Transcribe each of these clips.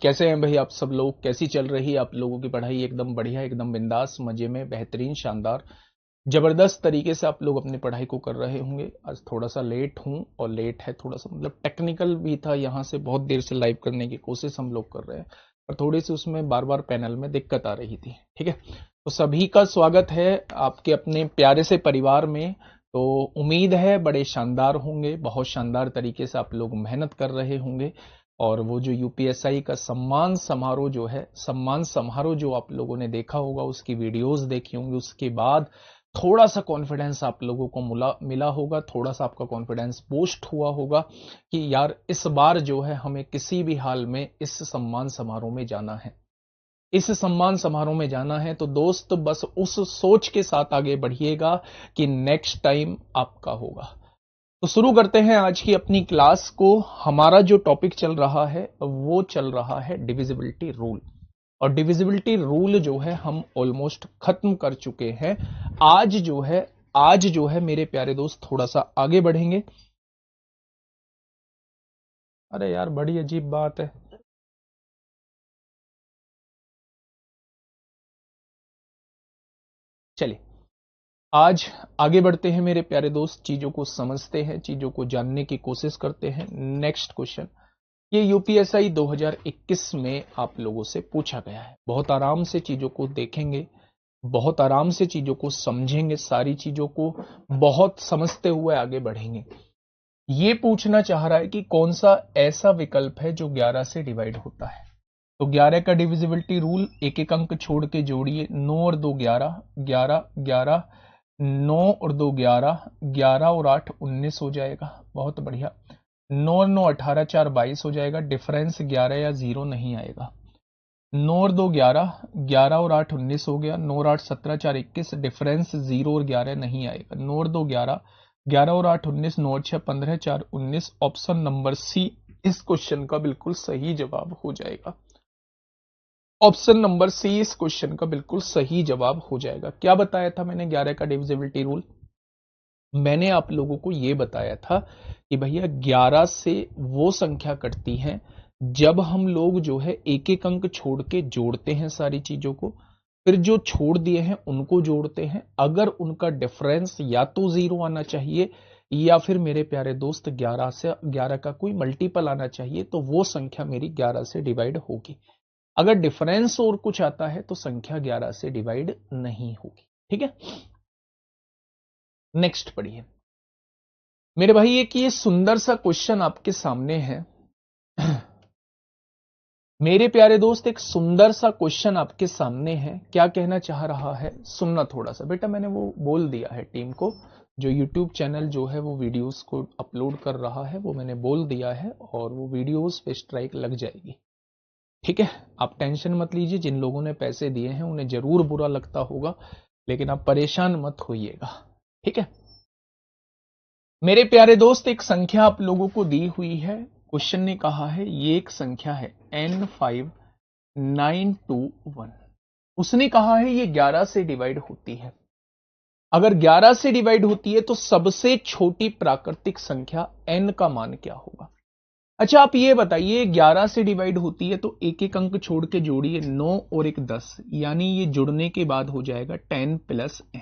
कैसे हैं भाई आप सब लोग? कैसी चल रही है आप लोगों की पढ़ाई? एकदम बढ़िया, एकदम बिंदास, मजे में, बेहतरीन, शानदार, जबरदस्त तरीके से आप लोग अपनी पढ़ाई को कर रहे होंगे। आज थोड़ा सा लेट हूं, और लेट है थोड़ा सा मतलब टेक्निकल भी था, यहाँ से बहुत देर से लाइव करने की कोशिश हम लोग कर रहे हैं, पर थोड़ी सी उसमें बार बार पैनल में दिक्कत आ रही थी। ठीक है, तो सभी का स्वागत है आपके अपने प्यारे से परिवार में। तो उम्मीद है बड़े शानदार होंगे, बहुत शानदार तरीके से आप लोग मेहनत कर रहे होंगे, और वो जो यूपीएसआई का सम्मान समारोह जो है, सम्मान समारोह जो आप लोगों ने देखा होगा, उसकी वीडियोस देखी होंगी, उसके बाद थोड़ा सा कॉन्फिडेंस आप लोगों को मिला होगा, थोड़ा सा आपका कॉन्फिडेंस बूस्ट हुआ होगा कि यार इस बार जो है हमें किसी भी हाल में इस सम्मान समारोह में जाना है, इस सम्मान समारोह में जाना है। तो दोस्त बस उस सोच के साथ आगे बढ़िएगा कि नेक्स्ट टाइम आपका होगा। तो शुरू करते हैं आज की अपनी क्लास को। हमारा जो टॉपिक चल रहा है वो चल रहा है डिविजिबिलिटी रूल, और डिविजिबिलिटी रूल जो है हम ऑलमोस्ट खत्म कर चुके हैं। आज जो है मेरे प्यारे दोस्त थोड़ा सा आगे बढ़ेंगे। अरे यार बड़ी अजीब बात है। चलिए आज आगे बढ़ते हैं मेरे प्यारे दोस्त, चीजों को समझते हैं, चीजों को जानने की कोशिश करते हैं। नेक्स्ट क्वेश्चन ये यूपीएसआई 2021 में आप लोगों से पूछा गया है। बहुत आराम से चीजों को देखेंगे, बहुत आराम से चीजों को समझेंगे, सारी चीजों को बहुत समझते हुए आगे बढ़ेंगे। ये पूछना चाह रहा है कि कौन सा ऐसा विकल्प है जो 11 से डिवाइड होता है। तो 11 का डिविजिबिलिटी रूल, एक एक अंक छोड़ के जोड़िए। 9 और 2 11, 11 11, 9 और 2 11, 11 और 8 19 हो जाएगा। बहुत बढ़िया। 9 और 9 18, 4 22 हो जाएगा। डिफरेंस 11 या 0 नहीं आएगा। 9 और 2 11, 11 और 8 19 हो गया। 9 और 8 17, 4 21, डिफरेंस 0 और 11 नहीं आएगा। 9 और 2 11, 11 और 8 19, 9 और 6 15, 4 19। ऑप्शन नंबर सी इस क्वेश्चन का बिल्कुल सही जवाब हो जाएगा। ऑप्शन नंबर सी इस क्वेश्चन का बिल्कुल सही जवाब हो जाएगा। क्या बताया था मैंने 11 का डिविजिबिलिटी रूल? मैंने आप लोगों को यह बताया था कि भैया 11 से वो संख्या कटती है जब हम लोग जो है एक एक अंक छोड़ के जोड़ते हैं सारी चीजों को, फिर जो छोड़ दिए हैं उनको जोड़ते हैं। अगर उनका डिफरेंस या तो 0 आना चाहिए या फिर मेरे प्यारे दोस्त 11 का कोई मल्टीपल आना चाहिए, तो वो संख्या मेरी 11 से डिवाइड होगी। अगर डिफरेंस और कुछ आता है तो संख्या 11 से डिवाइड नहीं होगी। ठीक है, नेक्स्ट पढ़िए मेरे भाई। एक ये सुंदर सा क्वेश्चन आपके सामने है मेरे प्यारे दोस्त, एक सुंदर सा क्वेश्चन आपके सामने है। क्या कहना चाह रहा है सुनना थोड़ा सा बेटा। मैंने वो बोल दिया है टीम को, जो यूट्यूब चैनल जो है वो वीडियोस को अपलोड कर रहा है, वो मैंने बोल दिया है, और वो वीडियोस पे स्ट्राइक लग जाएगी। ठीक है, आप टेंशन मत लीजिए। जिन लोगों ने पैसे दिए हैं उन्हें जरूर बुरा लगता होगा, लेकिन आप परेशान मत होइएगा। ठीक है मेरे प्यारे दोस्त, एक संख्या आप लोगों को दी हुई है। क्वेश्चन ने कहा है ये एक संख्या है N5921। उसने कहा है ये 11 से डिवाइड होती है। अगर 11 से डिवाइड होती है तो सबसे छोटी प्राकृतिक संख्या n का मान क्या होगा? अच्छा आप ये बताइए, 11 से डिवाइड होती है तो एक एक अंक छोड़ के जोड़िए। 9 और एक 10, यानी ये जुड़ने के बाद हो जाएगा 10 प्लस n।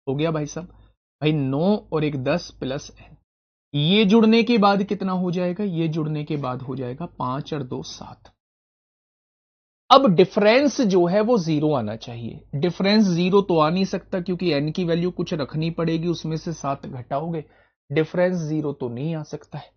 हो गया भाई साहब? भाई 9 और एक 10 प्लस n, ये जुड़ने के बाद कितना हो जाएगा? ये जुड़ने के बाद हो जाएगा 5 और 2 7। अब डिफरेंस जो है वो 0 आना चाहिए। डिफरेंस 0 तो आ नहीं सकता क्योंकि n की वैल्यू कुछ रखनी पड़ेगी, उसमें से 7 घटाओगे। डिफरेंस 0 तो नहीं आ सकता है,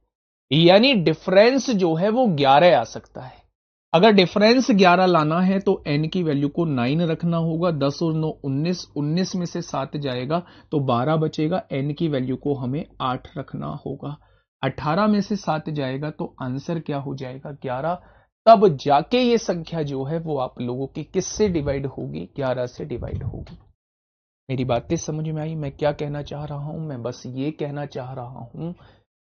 यानी डिफरेंस जो है वो 11 आ सकता है। अगर डिफरेंस 11 लाना है तो n की वैल्यू को 9 रखना होगा। 10 और 9 19, 19 में से 7 जाएगा तो 12 बचेगा। n की वैल्यू को हमें 8 रखना होगा। 18 में से 7 जाएगा तो आंसर क्या हो जाएगा? 11। तब जाके ये संख्या जो है वो आप लोगों की किससे डिवाइड होगी? 11 से डिवाइड होगी। मेरी बातें समझ में आई? मैं क्या कहना चाह रहा हूं? मैं बस ये कहना चाह रहा हूं,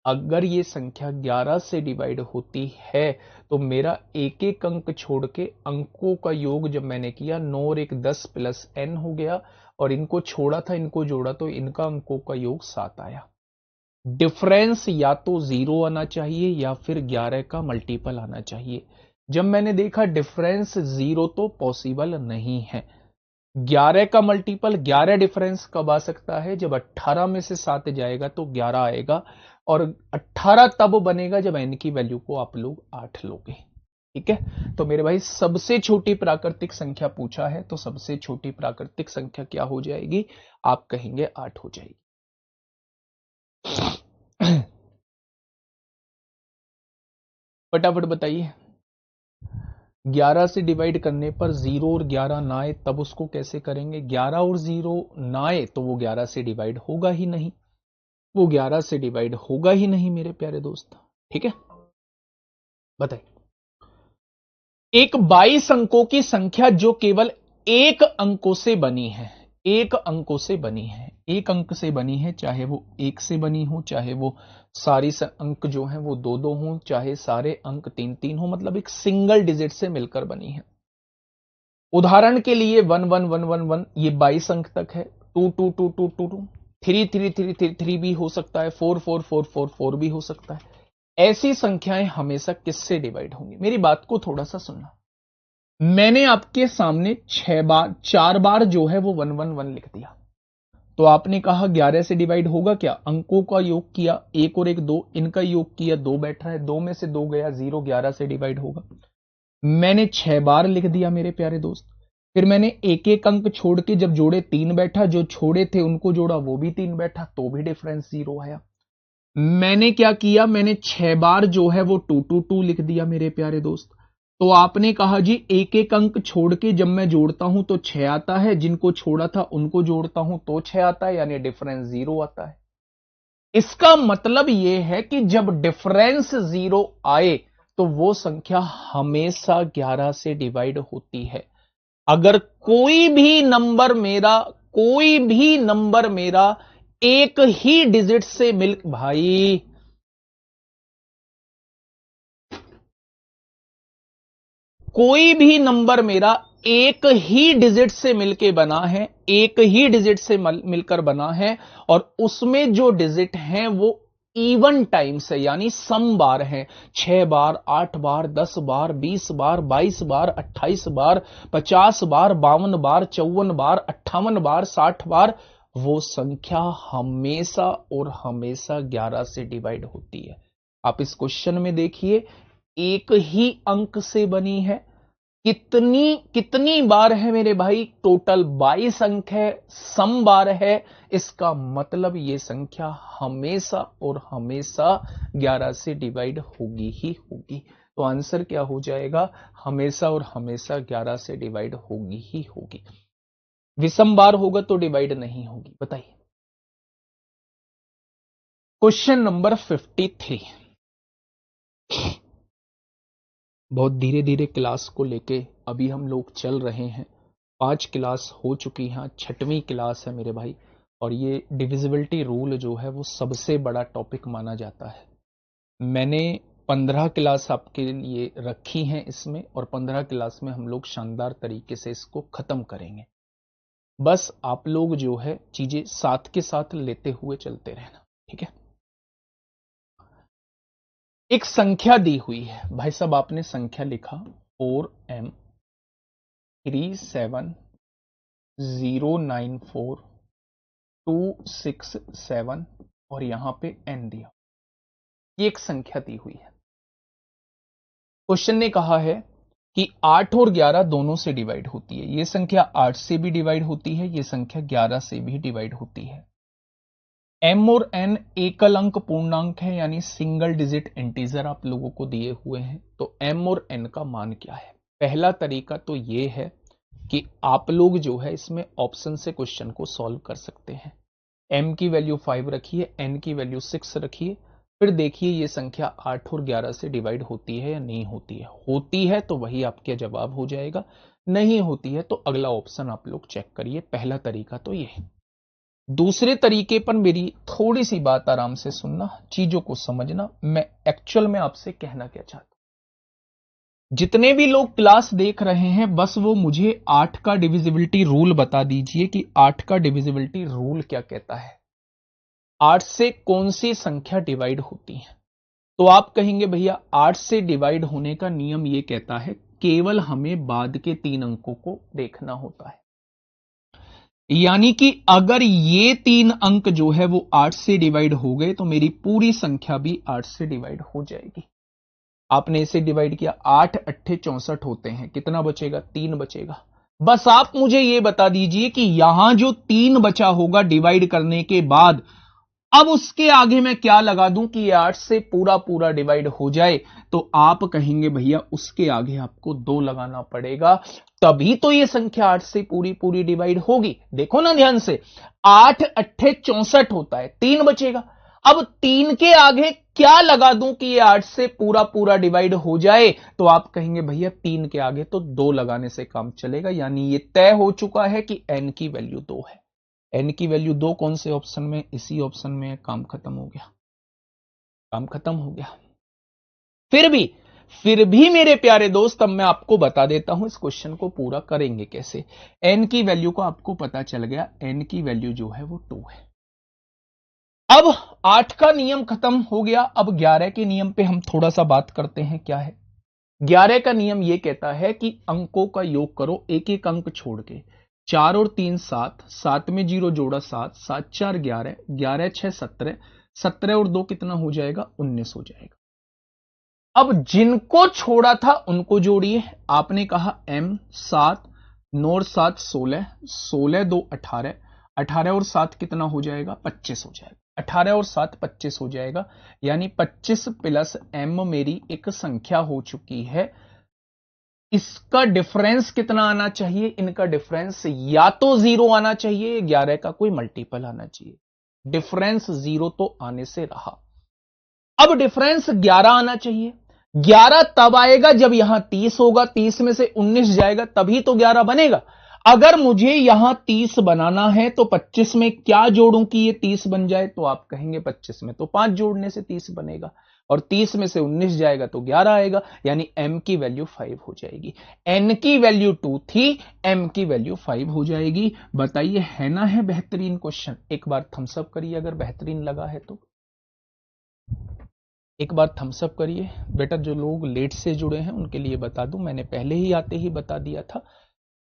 अगर ये संख्या 11 से डिवाइड होती है तो मेरा एक एक अंक छोड़ के अंकों का योग जब मैंने किया, 9 और एक 10 प्लस n हो गया, और इनको छोड़ा था, इनको जोड़ा तो इनका अंकों का योग 7 आया। डिफरेंस या तो 0 आना चाहिए या फिर 11 का मल्टीपल आना चाहिए। जब मैंने देखा डिफरेंस 0 तो पॉसिबल नहीं है। 11 का मल्टीपल 11 डिफरेंस कब आ सकता है? जब 18 में से 7 जाएगा तो 11 आएगा, और 18 तब बनेगा जब n की वैल्यू को आप लोग 8 लोगे। ठीक है, तो मेरे भाई सबसे छोटी प्राकृतिक संख्या पूछा है, तो सबसे छोटी प्राकृतिक संख्या क्या हो जाएगी? आप कहेंगे 8 हो जाएगी। फटाफट बताइए। 11 से डिवाइड करने पर 0 और 11 ना आए तब उसको कैसे करेंगे? 11 और 0 ना आए तो वो 11 से डिवाइड होगा ही नहीं, वो 11 से डिवाइड होगा ही नहीं मेरे प्यारे दोस्त। ठीक है, बताइए। एक 22 अंकों की संख्या जो केवल एक अंकों से बनी है, एक अंकों से बनी है, एक अंक से बनी है, चाहे वो एक से बनी हो, चाहे वो सारी अंक जो है वो 2-2 हो, चाहे सारे अंक 3-3 हो, मतलब एक सिंगल डिजिट से मिलकर बनी है। उदाहरण के लिए 1-1-1-1-1 ये 22 अंक तक है, 2-2-2-2-2-2, 3-3-3-3 भी हो सकता है, 4-4-4-4-4 भी हो सकता है। ऐसी संख्याएं हमेशा किससे डिवाइड होंगी? मेरी बात को थोड़ा सा सुनना। मैंने आपके सामने 4 बार जो है वो 1-1-1 लिख दिया, तो आपने कहा 11 से डिवाइड होगा क्या? अंकों का योग किया, 1 और 1 2, इनका योग किया, 2 बैठ रहा है, 2 में से 2 गया, 0, 11 से डिवाइड होगा। मैंने 6 बार लिख दिया मेरे प्यारे दोस्त। फिर मैंने एक एक अंक छोड़ के जब जोड़े 3 बैठा, जो छोड़े थे उनको जोड़ा वो भी 3 बैठा, तो भी डिफरेंस 0 आया। मैंने क्या किया? मैंने 6 बार जो है वो 2-2-2 लिख दिया मेरे प्यारे दोस्त। तो आपने कहा जी एक एक अंक छोड़ के जब मैं जोड़ता हूं तो 6 आता है, जिनको छोड़ा था उनको जोड़ता हूं तो 6 आता है, यानी डिफरेंस 0 आता है। इसका मतलब यह है कि जब डिफरेंस 0 आए तो वो संख्या हमेशा 11 से डिवाइड होती है। अगर कोई भी नंबर मेरा एक ही डिजिट से मिल, भाई कोई भी नंबर मेरा एक ही डिजिट से मिलकर बना है, एक ही डिजिट से मिलकर बना है, और उसमें जो डिजिट हैं वो इवन टाइम्स है, यानी सम बार है। 6 बार, 8 बार, 10 बार, 20 बार, 22 बार, 28 बार, 50 बार, 52 बार, 54 बार, 58 बार, 60 बार, वो संख्या हमेशा और हमेशा 11 से डिवाइड होती है। आप इस क्वेश्चन में देखिए, एक ही अंक से बनी है, कितनी कितनी बार है मेरे भाई? टोटल 22 अंक है, सम बार है। इसका मतलब ये संख्या हमेशा और हमेशा 11 से डिवाइड होगी ही होगी। तो आंसर क्या हो जाएगा? हमेशा और हमेशा 11 से डिवाइड होगी ही होगी। विषम बार होगा तो डिवाइड नहीं होगी। बताइए। Question number 53। बहुत धीरे धीरे क्लास को लेके अभी हम लोग चल रहे हैं। 5 क्लास हो चुकी हैं, 6वीं क्लास है मेरे भाई, और ये डिविजिबिलिटी रूल जो है वो सबसे बड़ा टॉपिक माना जाता है। मैंने 15 क्लास आपके लिए रखी हैं इसमें, और 15 क्लास में हम लोग शानदार तरीके से इसको खत्म करेंगे। बस आप लोग जो है चीजें साथ के साथ लेते हुए चलते रहना, ठीक है। एक संख्या दी हुई है भाई साहब, आपने संख्या लिखा 4m3709426 और यहां पे n दिया। ये एक संख्या दी हुई है। क्वेश्चन ने कहा है कि 8 और 11 दोनों से डिवाइड होती है। ये संख्या 8 से भी डिवाइड होती है, ये संख्या 11 से भी डिवाइड होती है। m और n एकल अंक पूर्णांक है, यानी सिंगल डिजिट इंटीजर आप लोगों को दिए हुए हैं। तो m और n का मान क्या है? पहला तरीका तो ये है कि आप लोग जो है इसमें ऑप्शन से क्वेश्चन को सॉल्व कर सकते हैं। m की वैल्यू 5 रखिए, n की वैल्यू 6 रखिए, फिर देखिए ये संख्या 8 और 11 से डिवाइड होती है या नहीं होती है। होती है तो वही आपका जवाब हो जाएगा, नहीं होती है तो अगला ऑप्शन आप लोग चेक करिए। पहला तरीका तो ये है। दूसरे तरीके पर मेरी थोड़ी सी बात आराम से सुनना, चीजों को समझना। मैं एक्चुअल में आपसे कहना क्या चाहता हूं। जितने भी लोग क्लास देख रहे हैं, बस वो मुझे 8 का डिविजिबिलिटी रूल बता दीजिए कि 8 का डिविजिबिलिटी रूल क्या कहता है। 8 से कौन सी संख्या डिवाइड होती है? तो आप कहेंगे भैया 8 से डिवाइड होने का नियम ये कहता है केवल हमें बाद के 3 अंकों को देखना होता है। यानी कि अगर ये 3 अंक जो है वो 8 से डिवाइड हो गए तो मेरी पूरी संख्या भी 8 से डिवाइड हो जाएगी। आपने इसे डिवाइड किया, 8 अट्ठे 64 होते हैं, कितना बचेगा? 3 बचेगा। बस आप मुझे यह बता दीजिए कि यहां जो 3 बचा होगा डिवाइड करने के बाद, अब उसके आगे मैं क्या लगा दूं कि ये 8 से पूरा पूरा डिवाइड हो जाए, तो आप कहेंगे भैया उसके आगे आपको 2 लगाना पड़ेगा, तभी तो ये संख्या 8 से पूरी पूरी डिवाइड होगी। देखो ना ध्यान से, 8 अट्ठे 64 होता है, 3 बचेगा। अब 3 के आगे क्या लगा दूं कि ये 8 से पूरा पूरा डिवाइड हो जाए, तो आप कहेंगे भैया 3 के आगे तो 2 लगाने से काम चलेगा। यानी ये तय हो चुका है कि n की वैल्यू 2 है। n की वैल्यू 2 कौन से ऑप्शन में? इसी ऑप्शन में। काम खत्म हो गया, काम खत्म हो गया। फिर भी मेरे प्यारे दोस्त, अब मैं आपको बता देता हूं इस क्वेश्चन को पूरा करेंगे कैसे। n की वैल्यू को आपको पता चल गया, n की वैल्यू जो है वो 2 है। अब 8 का नियम खत्म हो गया, अब 11 के नियम पे हम थोड़ा सा बात करते हैं। क्या है 11 का नियम? यह कहता है कि अंकों का योग करो, एक एक अंक छोड़ के। 4 और 3 7, 7 में 0 जोड़ा 7, 7 4 11, 11 6 17, 17 और 2 कितना हो जाएगा? 19 हो जाएगा। अब जिनको छोड़ा था उनको जोड़िए। आपने कहा m 7, 9 और 7 16, 16 2 18, 18 और 7 कितना हो जाएगा? 25 हो जाएगा। 18 और 7 25 हो जाएगा। यानी 25 प्लस m मेरी एक संख्या हो चुकी है। इसका डिफरेंस कितना आना चाहिए? इनका डिफरेंस या तो 0 आना चाहिए, 11 का कोई मल्टीपल आना चाहिए। डिफरेंस 0 तो आने से रहा। अब डिफरेंस 11 आना चाहिए। 11 तब आएगा जब यहां 30 होगा, 30 में से 19 जाएगा तभी तो 11 बनेगा। अगर मुझे यहां 30 बनाना है तो 25 में क्या जोड़ूं कि ये 30 बन जाए? तो आप कहेंगे 25 में तो 5 जोड़ने से 30 बनेगा, और 30 में से 19 जाएगा तो 11 आएगा। यानी m की वैल्यू 5 हो जाएगी। n की वैल्यू 2 थी, m की वैल्यू 5 हो जाएगी। बताइए है ना है बेहतरीन क्वेश्चन? एक बार थम्सअप करिए अगर बेहतरीन लगा है तो। एक बार थम्सअप करिए बेटा। जो लोग लेट से जुड़े हैं उनके लिए बता दूं, मैंने पहले ही आते ही बता दिया था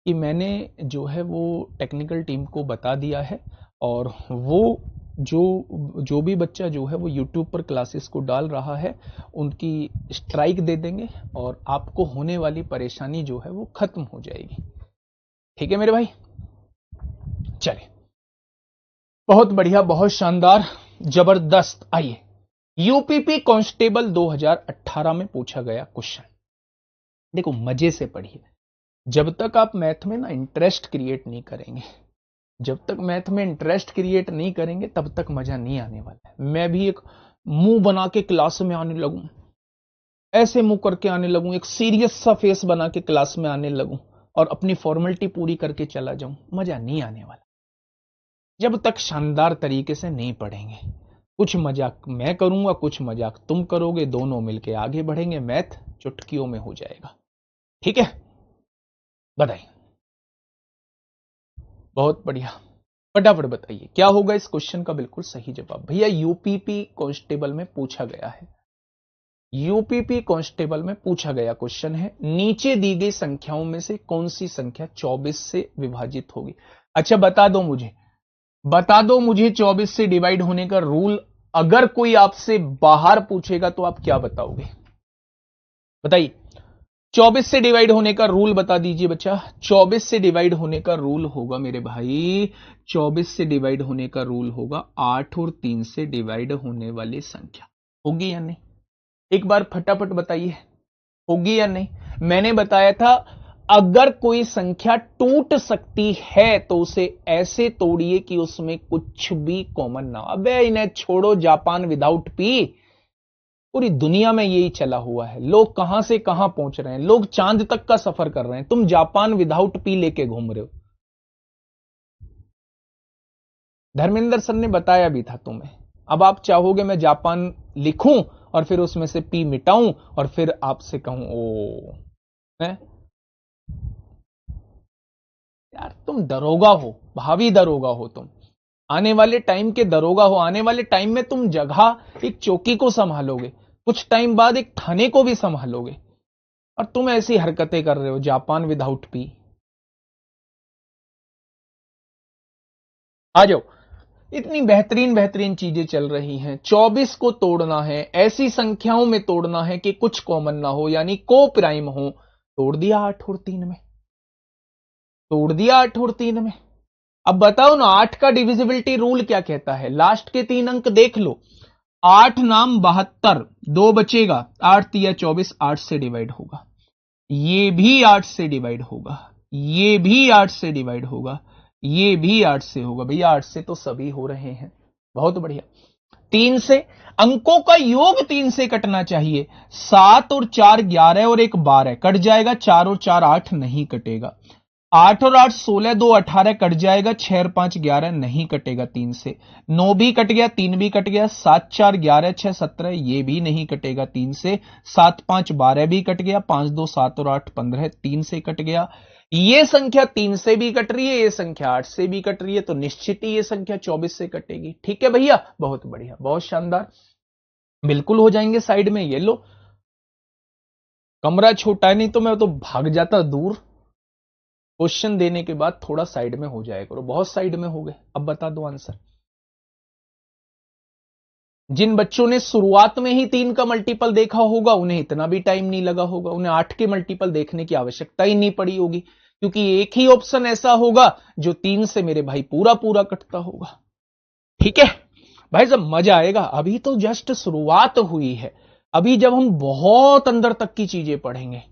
कि मैंने जो है वो टेक्निकल टीम को बता दिया है, और वो जो भी बच्चा जो है वो यूट्यूब पर क्लासेस को डाल रहा है उनकी स्ट्राइक दे देंगे और आपको होने वाली परेशानी जो है वो खत्म हो जाएगी। ठीक है मेरे भाई, चले, बहुत बढ़िया, बहुत शानदार, जबरदस्त। आइए, यूपीपी कांस्टेबल 2018 में पूछा गया क्वेश्चन। देखो मजे से पढ़िए। जब तक आप मैथ में ना इंटरेस्ट क्रिएट नहीं करेंगे, जब तक मैथ में इंटरेस्ट क्रिएट नहीं करेंगे तब तक मजा नहीं आने वाला है। मैं भी एक मुंह बना के क्लास में आने लगूं, ऐसे मुंह करके आने लगूं, एक सीरियस सा फेस बना के क्लास में आने लगूं और अपनी फॉर्मेलिटी पूरी करके चला जाऊं, मजा नहीं आने वाला जब तक शानदार तरीके से नहीं पढ़ेंगे। कुछ मजाक मैं करूंगा, कुछ मजाक तुम करोगे, दोनों मिलके आगे बढ़ेंगे, मैथ चुटकियों में हो जाएगा। ठीक है, बताइए। बहुत बढ़िया, फटाफट बताइए क्या होगा इस क्वेश्चन का बिल्कुल सही जवाब। भैया यूपीपी कांस्टेबल में पूछा गया है, यूपीपी कांस्टेबल में पूछा गया क्वेश्चन है, नीचे दी गई संख्याओं में से कौन सी संख्या 24 से विभाजित होगी। अच्छा बता दो मुझे, बता दो मुझे 24 से डिवाइड होने का रूल। अगर कोई आपसे बाहर पूछेगा तो आप क्या बताओगे? बताइए, 24 से डिवाइड होने का रूल बता दीजिए बच्चा। 24 से डिवाइड होने का रूल होगा मेरे भाई, 24 से डिवाइड होने का रूल होगा 8 और 3 से डिवाइड होने वाली संख्या। होगी या नहीं? एक बार फटाफट बताइए, होगी या नहीं? मैंने बताया था अगर कोई संख्या टूट सकती है तो उसे ऐसे तोड़िए कि उसमें कुछ भी कॉमन ना। अबे इन्हें छोड़ो, जापान विदाउट पी, पूरी दुनिया में यही चला हुआ है। लोग कहां से कहां पहुंच रहे हैं, लोग चांद तक का सफर कर रहे हैं, तुम जापान विदाउट पी लेके घूम रहे हो। धर्मेंद्र सर ने बताया भी था तुम्हें। अब आप चाहोगे मैं जापान लिखूं और फिर उसमें से पी मिटाऊं और फिर आपसे कहूं ओ है? यार तुम दरोगा हो, भावी दरोगा हो तुम, आने वाले टाइम के दरोगा हो। आने वाले टाइम में तुम जगह एक चौकी को संभालोगे। कुछ टाइम बाद एक थाने को भी संभालोगे, और तुम ऐसी हरकतें कर रहे हो। Japan without P. आ जाओ। इतनी बेहतरीन बेहतरीन चीजें चल रही हैं। 24 को तोड़ना है, ऐसी संख्याओं में तोड़ना है कि कुछ कॉमन ना हो, यानी को प्राइम हो। तोड़ दिया 8 और 3 में, तोड़ दिया 8 और 3 में। अब बताओ ना, 8 का डिविजिबिलिटी रूल क्या कहता है? लास्ट के 3 अंक देख लो। 8 नाम 72, 2 बचेगा, 8 तिया 24, 8 से डिवाइड होगा, ये भी 8 से डिवाइड होगा, ये भी 8 से डिवाइड होगा, ये भी 8 से होगा। भैया 8 से तो सभी हो रहे हैं, बहुत बढ़िया। 3 से, अंकों का योग 3 से कटना चाहिए। 7 और 4 11 और 1 12 कट जाएगा, 4 और 4 8 नहीं कटेगा। 8 और 8 16, 2 18 कट जाएगा, 6 और 5 11 नहीं कटेगा 3 से। 9 भी कट गया, 3 भी कट गया, 7 4 11 6 17 ये भी नहीं कटेगा 3 से। 7 5 12 भी कट गया, 5 2 7 और 8 15 3 से कट गया। ये संख्या 3 से भी कट रही है, ये संख्या 8 से भी कट रही है, तो निश्चित ही ये संख्या 24 से कटेगी। ठीक है भैया, बहुत बढ़िया, बहुत शानदार, बिल्कुल हो जाएंगे साइड में। ये लो, कमरा छोटा है, नहीं तो मैं तो भाग जाता दूर। क्वेश्चन देने के बाद थोड़ा साइड में हो जाए करो, बहुत साइड में हो गए। अब बता दो आंसर। जिन बच्चों ने शुरुआत में ही 3 का मल्टीपल देखा होगा उन्हें इतना भी टाइम नहीं लगा होगा, उन्हें 8 के मल्टीपल देखने की आवश्यकता ही नहीं पड़ी होगी, क्योंकि एक ही ऑप्शन ऐसा होगा जो 3 से मेरे भाई पूरा पूरा कटता होगा। ठीक है भाई, जब मजा आएगा। अभी तो जस्ट शुरुआत हुई है, अभी जब हम बहुत अंदर तक की चीजें पढ़ेंगे।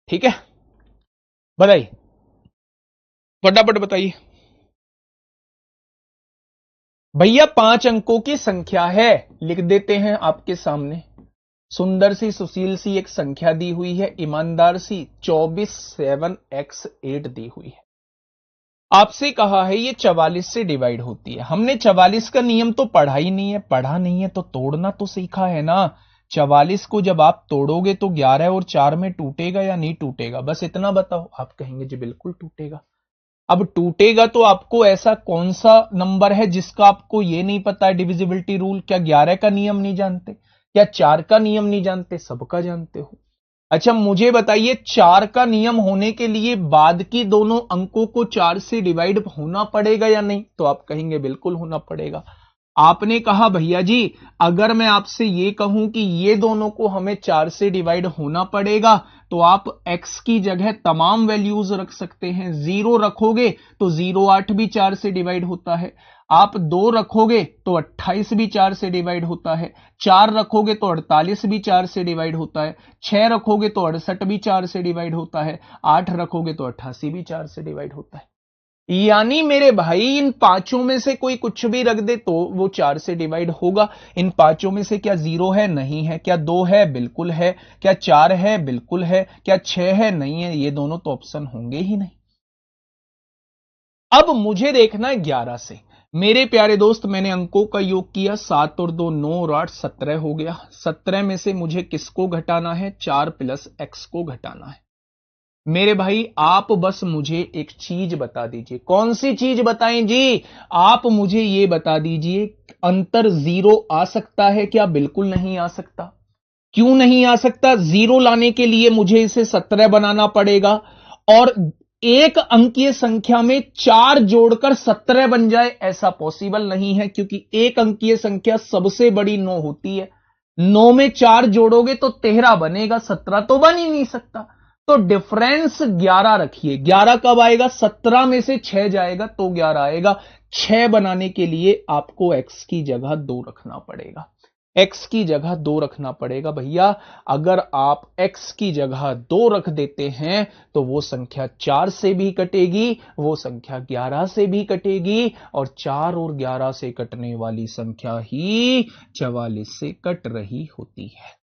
ठीक है, बताइए, फटाफट बताइए भैया। 5 अंकों की संख्या है, लिख देते हैं आपके सामने। सुंदर सी सुशील सी एक संख्या दी हुई है, ईमानदार सी 24 7x8 दी हुई है। आपसे कहा है ये 44 से डिवाइड होती है। हमने 44 का नियम तो पढ़ा ही नहीं है, पढ़ा नहीं है तो तोड़ना तो सीखा है ना। 44 को जब आप तोड़ोगे तो 11 और 4 में टूटेगा या नहीं टूटेगा, बस इतना बताओ। आप कहेंगे जी बिल्कुल टूटेगा। अब टूटेगा तो आपको ऐसा कौन सा नंबर है जिसका आपको ये नहीं पता है डिविजिबिलिटी रूल? क्या 11 का नियम नहीं जानते? क्या 4 का नियम नहीं जानते? सबका जानते हो। अच्छा मुझे बताइए, 4 का नियम होने के लिए बाद की दोनों अंकों को 4 से डिवाइड होना पड़ेगा या नहीं? तो आप कहेंगे बिल्कुल होना पड़ेगा। आपने कहा भैया जी, अगर मैं आपसे ये कहूं कि ये दोनों को हमें 4 से डिवाइड होना पड़ेगा, तो आप x की जगह तमाम वैल्यूज रख सकते हैं। 0 रखोगे तो 0 8 भी 4 से डिवाइड होता है। आप 2 रखोगे तो 28 भी 4 से डिवाइड होता है। 4 रखोगे तो 48 भी 4 से डिवाइड होता है। 6 रखोगे तो 68 भी 4 से डिवाइड होता है। 8 रखोगे तो 88 भी 4 से डिवाइड होता है। यानी मेरे भाई इन पांचों में से कोई कुछ भी रख दे तो वो 4 से डिवाइड होगा। इन पांचों में से क्या 0 है? नहीं है। क्या 2 है? बिल्कुल है। क्या 4 है? बिल्कुल है। क्या 6 है? नहीं है। ये दोनों तो ऑप्शन होंगे ही नहीं। अब मुझे देखना है 11 से। मेरे प्यारे दोस्त, मैंने अंकों का योग किया, 7 और 2 9 और 8 17 हो गया। 17 में से मुझे किसको घटाना है? 4 प्लस x को घटाना है। मेरे भाई आप बस मुझे एक चीज बता दीजिए। कौन सी चीज बताएं जी? आप मुझे ये बता दीजिए, अंतर 0 आ सकता है क्या? बिल्कुल नहीं आ सकता। क्यों नहीं आ सकता? 0 लाने के लिए मुझे इसे 17 बनाना पड़ेगा, और एक अंकीय संख्या में 4 जोड़कर 17 बन जाए, ऐसा पॉसिबल नहीं है, क्योंकि एक अंकीय संख्या सबसे बड़ी 9 होती है। 9 में 4 जोड़ोगे तो 13 बनेगा, 17 तो बन ही नहीं सकता। तो डिफरेंस 11 रखिए। 11 कब आएगा? 17 में से 6 जाएगा तो 11 आएगा। 6 बनाने के लिए आपको x की जगह 2 रखना पड़ेगा। x की जगह 2 रखना पड़ेगा भैया। अगर आप x की जगह 2 रख देते हैं तो वो संख्या 4 से भी कटेगी, वो संख्या 11 से भी कटेगी, और 4 और 11 से कटने वाली संख्या ही 44 से कट रही होती है।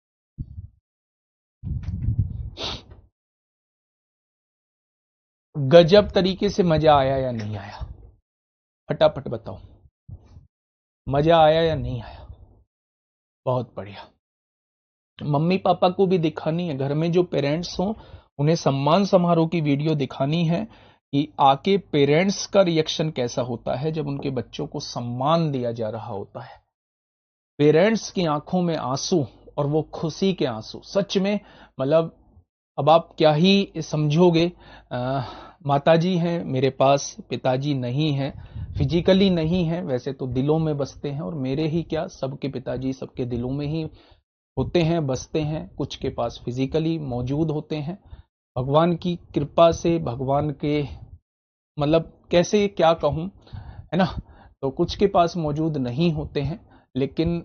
गजब तरीके से मजा आया या नहीं आया? फटाफट बताओ, मजा आया या नहीं आया? बहुत बढ़िया। मम्मी पापा को भी दिखानी है, घर में जो पेरेंट्स हों उन्हें सम्मान समारोह की वीडियो दिखानी है कि आके पेरेंट्स का रिएक्शन कैसा होता है जब उनके बच्चों को सम्मान दिया जा रहा होता है। पेरेंट्स की आंखों में आंसू, और वो खुशी के आंसू। सच में मतलब अब आप क्या ही समझोगे। माताजी हैं मेरे पास, पिताजी नहीं हैं, फिजिकली नहीं हैं, वैसे तो दिलों में बसते हैं, और मेरे ही क्या, सबके पिताजी सबके दिलों में ही होते हैं, बसते हैं। कुछ के पास फिजिकली मौजूद होते हैं, भगवान की कृपा से, भगवान के मतलब कैसे क्या कहूं, है ना। तो कुछ के पास मौजूद नहीं होते हैं, लेकिन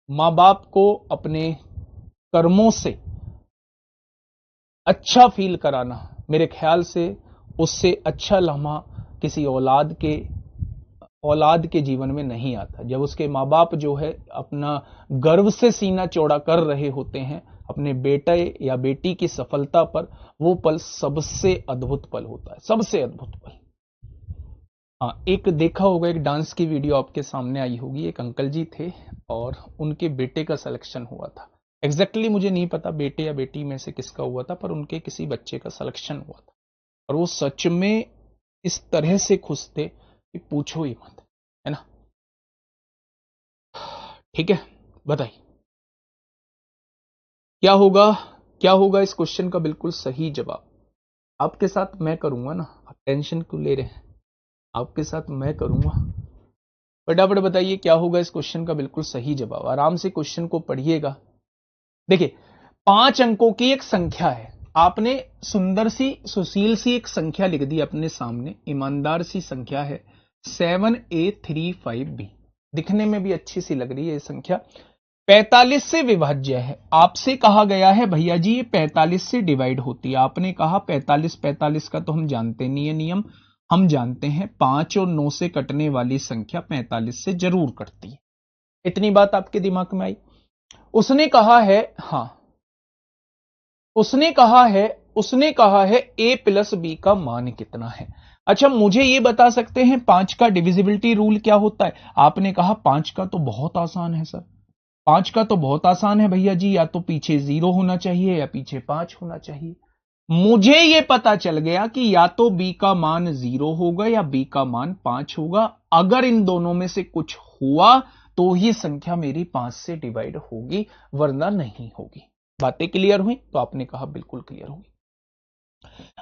माँ बाप को अपने कर्मों से अच्छा फील कराना, मेरे ख्याल से उससे अच्छा लम्हा किसी औलाद के जीवन में नहीं आता। जब उसके माँ बाप जो है अपना गर्व से सीना चौड़ा कर रहे होते हैं अपने बेटे या बेटी की सफलता पर, वो पल सबसे अद्भुत पल होता है, सबसे अद्भुत पल। हाँ, एक देखा होगा, एक डांस की वीडियो आपके सामने आई होगी, एक अंकल जी थे और उनके बेटे का सिलेक्शन हुआ था। एग्जैक्टली मुझे नहीं पता बेटे या बेटी में से किसका हुआ था, पर उनके किसी बच्चे का सिलेक्शन हुआ था, और वो सच में इस तरह से खुश थे कि पूछो ही मत, है ना। ठीक है, बताइए क्या होगा, क्या होगा इस क्वेश्चन का बिल्कुल सही जवाब। आपके साथ मैं करूंगा ना, आप टेंशन क्यों ले रहे हैं, आपके साथ मैं करूंगा। फटाफट बताइए क्या होगा इस क्वेश्चन का बिल्कुल सही जवाब। आराम से क्वेश्चन को पढ़िएगा। देखिए, 5 अंकों की एक संख्या है, आपने सुंदर सी सुशील सी एक संख्या लिख दी अपने सामने, ईमानदार सी संख्या है 7A35B। दिखने में भी अच्छी सी लग रही है ये संख्या, 45 से विभाज्य है। आपसे कहा गया है भैया जी ये 45 से डिवाइड होती है। आपने कहा 45 का तो हम जानते नहीं है नियम, हम जानते हैं 5 और 9 से कटने वाली संख्या 45 से जरूर कटती है। इतनी बात आपके दिमाग में आई। उसने कहा है, हाँ उसने कहा है a प्लस बी का मान कितना है। अच्छा, मुझे ये बता सकते हैं 5 का डिविजिबिलिटी रूल क्या होता है। आपने कहा 5 का तो बहुत आसान है सर, 5 का तो बहुत आसान है भैया जी, या तो पीछे 0 होना चाहिए या पीछे 5 होना चाहिए। मुझे ये पता चल गया कि या तो b का मान 0 होगा या b का मान 5 होगा। अगर इन दोनों में से कुछ हुआ तो ही संख्या मेरी 5 से डिवाइड होगी, वरना नहीं होगी। बातें क्लियर हुई? तो आपने कहा बिल्कुल क्लियर हुई।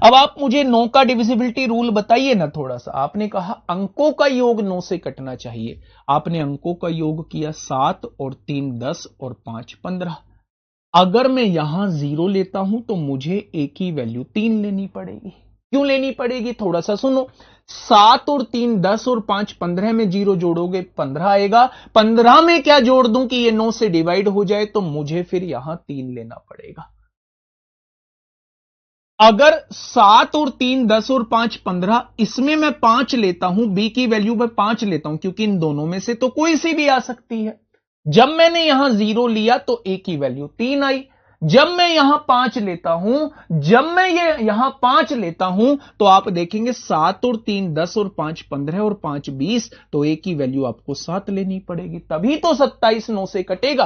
अब आप मुझे 9 का डिविजिबिलिटी रूल बताइए ना थोड़ा सा। आपने कहा अंकों का योग 9 से कटना चाहिए। आपने अंकों का योग किया 7 और 3 10 और 5 15। अगर मैं यहां 0 लेता हूं तो मुझे a की वैल्यू 3 लेनी पड़ेगी। क्यों लेनी पड़ेगी, थोड़ा सा सुनो। 7 और 3 10 और 5 15 में 0 जोड़ोगे 15 आएगा। 15 में क्या जोड़ दूं कि ये 9 से डिवाइड हो जाए, तो मुझे फिर यहां 3 लेना पड़ेगा। अगर 7 और 3 10 और 5 15, इसमें मैं 5 लेता हूं, b की वैल्यू मैं 5 लेता हूं, क्योंकि इन दोनों में से तो कोई सी भी आ सकती है। जब मैंने यहां 0 लिया तो a की वैल्यू 3 आई। जब मैं यहां 5 लेता हूं, जब मैं ये यहां 5 लेता हूं, तो आप देखेंगे 7 और 3 10 और 5 15 और 5 20, तो a की वैल्यू आपको 7 लेनी पड़ेगी। तभी तो 27 9 से कटेगा,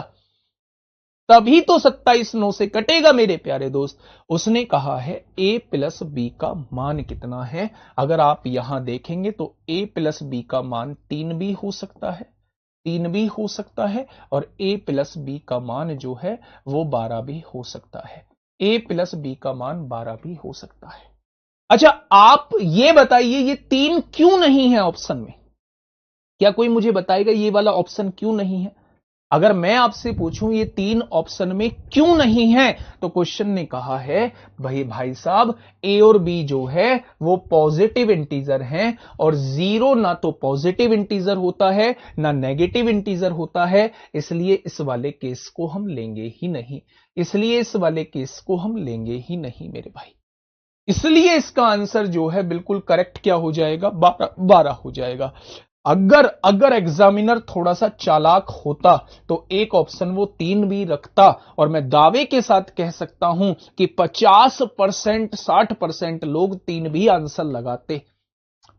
तभी तो 27 9 से कटेगा मेरे प्यारे दोस्त। उसने कहा है a प्लस बी का मान कितना है। अगर आप यहां देखेंगे तो a प्लस बी का मान 3 भी हो सकता है, 3 भी हो सकता है, और a प्लस बी का मान जो है वो 12 भी हो सकता है। a प्लस बी का मान 12 भी हो सकता है। अच्छा, आप ये बताइए ये 3 क्यों नहीं है ऑप्शन में। क्या कोई मुझे बताएगा ये वाला ऑप्शन क्यों नहीं है। अगर मैं आपसे पूछूं ये 3 ऑप्शन में क्यों नहीं है, तो क्वेश्चन ने कहा है भाई साहब ए और बी जो है वो पॉजिटिव इंटीजर हैं, और 0 ना तो पॉजिटिव इंटीजर होता है ना नेगेटिव इंटीजर होता है, इसलिए इस वाले केस को हम लेंगे ही नहीं, इसलिए इस वाले केस को हम लेंगे ही नहीं मेरे भाई। इसलिए इसका आंसर जो है बिल्कुल करेक्ट क्या हो जाएगा, 12 हो जाएगा। अगर अगर एग्जामिनर थोड़ा सा चालाक होता तो एक ऑप्शन वो 3 भी रखता, और मैं दावे के साथ कह सकता हूं कि 50% 60% लोग 3 भी आंसर लगाते,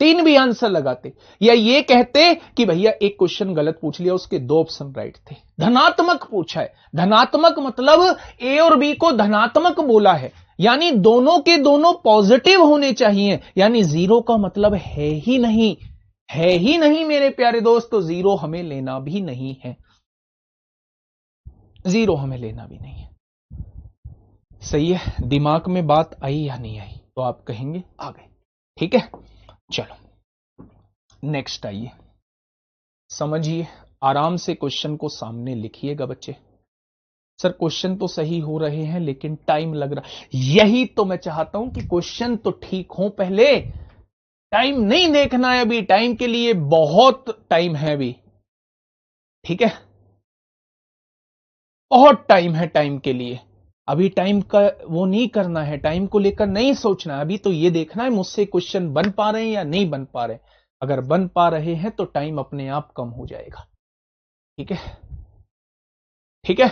3 भी आंसर लगाते, या ये कहते कि भैया एक क्वेश्चन गलत पूछ लिया, उसके 2 ऑप्शन राइट थे। धनात्मक पूछा है, धनात्मक मतलब ए और बी को धनात्मक बोला है, यानी दोनों के दोनों पॉजिटिव होने चाहिए, यानी 0 का मतलब है ही नहीं, है ही नहीं मेरे प्यारे दोस्त, तो 0 हमें लेना भी नहीं है। जीरो हमें लेना भी नहीं है। सही है, दिमाग में बात आई या नहीं आई? तो आप कहेंगे आ गई। ठीक है, चलो नेक्स्ट आइए, समझिए, आराम से क्वेश्चन को सामने लिखिएगा बच्चे। सर क्वेश्चन तो सही हो रहे हैं लेकिन टाइम लग रहा, यही तो मैं चाहता हूं कि क्वेश्चन तो ठीक हो पहले, टाइम नहीं देखना है अभी, टाइम के लिए बहुत टाइम है अभी। ठीक है, बहुत टाइम है टाइम के लिए, अभी टाइम का वो नहीं करना है, टाइम को लेकर नहीं सोचना है, अभी तो ये देखना है मुझसे क्वेश्चन बन पा रहे हैं या नहीं बन पा रहे। अगर बन पा रहे हैं तो टाइम अपने आप कम हो जाएगा। ठीक है, ठीक है।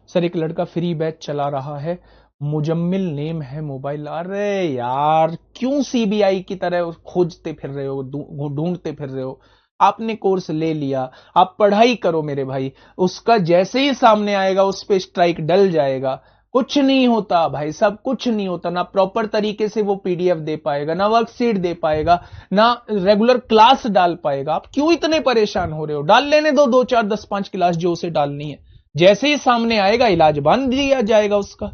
सर एक लड़का फ्री बैच चला रहा है, मुजम्मिल नेम है मोबाइल। अरे यार क्यों सीबीआई की तरह खोजते फिर रहे हो, ढूंढते फिर रहे हो? आपने कोर्स ले लिया, आप पढ़ाई करो मेरे भाई, उसका जैसे ही सामने आएगा उस पे स्ट्राइक डल जाएगा। कुछ नहीं होता भाई साहब, कुछ नहीं होता, ना प्रॉपर तरीके से वो पीडीएफ दे पाएगा, ना वर्कशीट दे पाएगा, ना रेगुलर क्लास डाल पाएगा। आप क्यों इतने परेशान हो रहे हो? डाल लेने दो 2 4 10 5 क्लास जो उसे डालनी है, जैसे ही सामने आएगा इलाज बांध दिया जाएगा उसका।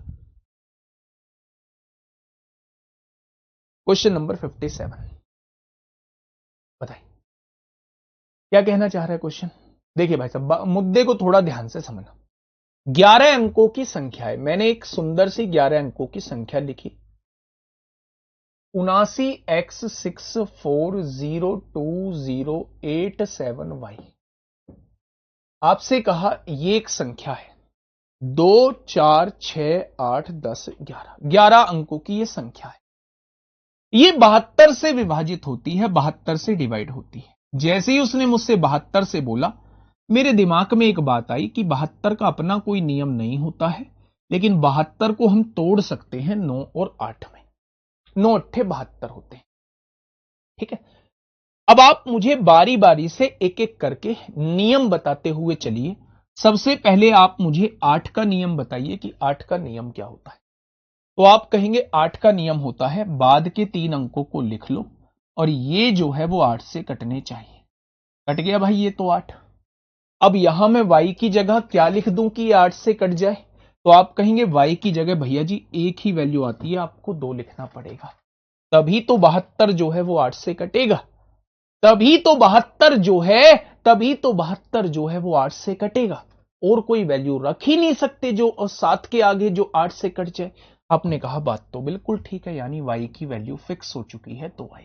क्वेश्चन नंबर 57 बताइए क्या कहना चाह रहा है क्वेश्चन। देखिए भाई साहब मुद्दे को थोड़ा ध्यान से समझना। 11 अंकों की संख्या है, मैंने एक सुंदर सी 11 अंकों की संख्या लिखी, 79x640208 आपसे कहा ये एक संख्या है, 2 4 6 8 10 11 11 अंकों की ये संख्या है, ये 72 से विभाजित होती है, 72 से डिवाइड होती है। जैसे ही उसने मुझसे 72 से बोला, मेरे दिमाग में एक बात आई कि 72 का अपना कोई नियम नहीं होता है, लेकिन 72 को हम तोड़ सकते हैं 9 और 8 में, 9 अट्ठे 72 होते हैं। ठीक है, अब आप मुझे बारी बारी से एक एक करके नियम बताते हुए चलिए। सबसे पहले आप मुझे 8 का नियम बताइए कि 8 का नियम क्या होता है। तो आप कहेंगे 8 का नियम होता है बाद के 3 अंकों को लिख लो और ये जो है वो 8 से कटने चाहिए। कट गया भाई ये तो 8। अब यहां मैं y की जगह क्या लिख दूं कि 8 से कट जाए? तो आप कहेंगे y की जगह भैया जी एक ही वैल्यू आती है, आपको 2 लिखना पड़ेगा, तभी तो 72 जो है वो 8 से कटेगा, तभी तो 72 जो है, तभी तो 72 जो है वो 8 से कटेगा। और कोई वैल्यू रख ही नहीं सकते जो और 7 के आगे जो 8 से कट जाए। आपने कहा बात तो बिल्कुल ठीक है, यानी y की वैल्यू फिक्स हो चुकी है, तो y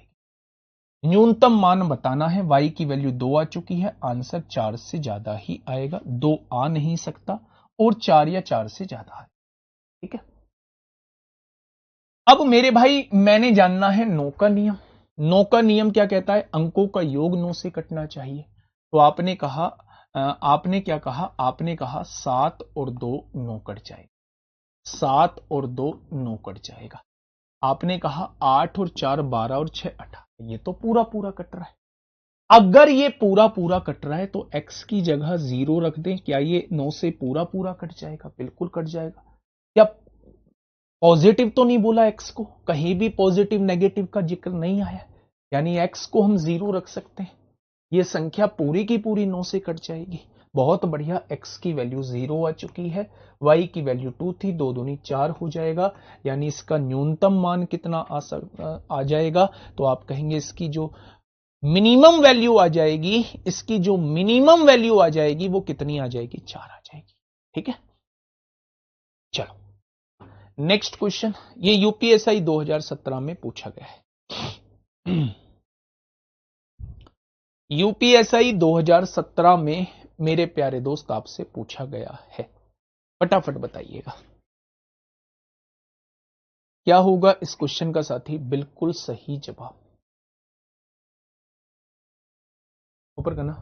न्यूनतम मान बताना है, y की वैल्यू 2 आ चुकी है, आंसर 4 से ज्यादा ही आएगा, 2 आ नहीं सकता और 4 या 4 से ज्यादा है। ठीक है, अब मेरे भाई मैंने जानना है 9 का नियम। 9 का नियम क्या कहता है? अंकों का योग 9 से कटना चाहिए। तो आपने कहा आपने क्या कहा? आपने कहा 7 और 2 9 कट जाएगा, 7 और 2 9 कट जाएगा। आपने कहा 8 और 4 12 और 6 18, ये तो पूरा पूरा कट रहा है। अगर ये पूरा पूरा कट रहा है तो x की जगह 0 रख दें, क्या ये 9 से पूरा पूरा कट जाएगा? बिल्कुल कट जाएगा। क्या पॉजिटिव तो नहीं बोला x को, कहीं भी पॉजिटिव नेगेटिव का जिक्र नहीं आया, यानी x को हम 0 रख सकते हैं, ये संख्या पूरी की पूरी 9 से कट जाएगी। बहुत बढ़िया, x की वैल्यू 0 आ चुकी है, y की वैल्यू 2 थी, 2 दूनी 4 हो जाएगा, यानी इसका न्यूनतम मान कितना आ जाएगा? तो आप कहेंगे इसकी जो मिनिमम वैल्यू आ जाएगी, इसकी जो मिनिमम वैल्यू आ जाएगी वो कितनी आ जाएगी? 4 आ जाएगी। ठीक है, चलो नेक्स्ट क्वेश्चन, ये यूपीएसआई 2017 में पूछा गया है। यूपीएसआई 2017 में मेरे प्यारे दोस्त आपसे पूछा गया है, फटाफट बताइएगा क्या होगा इस क्वेश्चन का साथी? बिल्कुल सही जवाब ऊपर करना।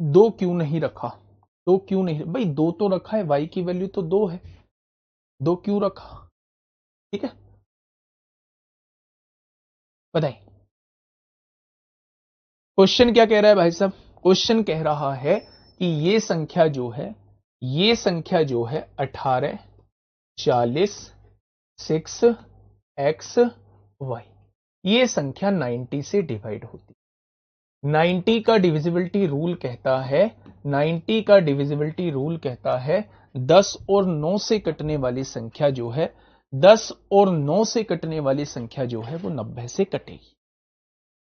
दो क्यों नहीं रखा? दो क्यों नहीं भाई? दो तो रखा है, y की वैल्यू तो 2 है, दो क्यों रखा? ठीक है, बताइए क्वेश्चन क्या कह रहा है भाई साहब? क्वेश्चन कह रहा है कि ये संख्या जो है, ये संख्या जो है 18 40 6 x y, ये संख्या 90 से डिवाइड होती है। 90 का डिविजिबिलिटी रूल कहता है 90 का डिविजिबिलिटी रूल कहता है 10 और 9 से कटने वाली संख्या जो है 10 और 9 से कटने वाली संख्या जो है वो 90 से कटेगी।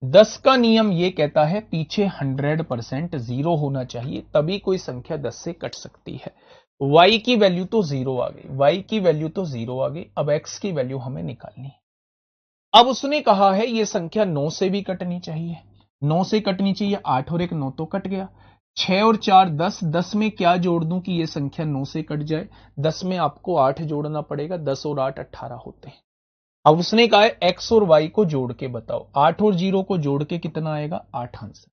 10 का नियम ये कहता है पीछे 100% जीरो होना चाहिए, तभी कोई संख्या 10 से कट सकती है। y की वैल्यू तो जीरो आ गई, y की वैल्यू तो जीरो आ गई। अब x की वैल्यू हमें निकालनी है। अब उसने कहा है ये संख्या 9 से भी कटनी चाहिए, 9 से कटनी चाहिए। 8 और 1 9 तो कट गया। 6 और 4 10, 10 में क्या जोड़ दूं कि ये संख्या 9 से कट जाए? 10 में आपको 8 जोड़ना पड़ेगा, 10 और 8 18 होते हैं। अब उसने कहा है x और y को जोड़ के बताओ। 8 और 0 को जोड़ के कितना आएगा? 8 आंसर।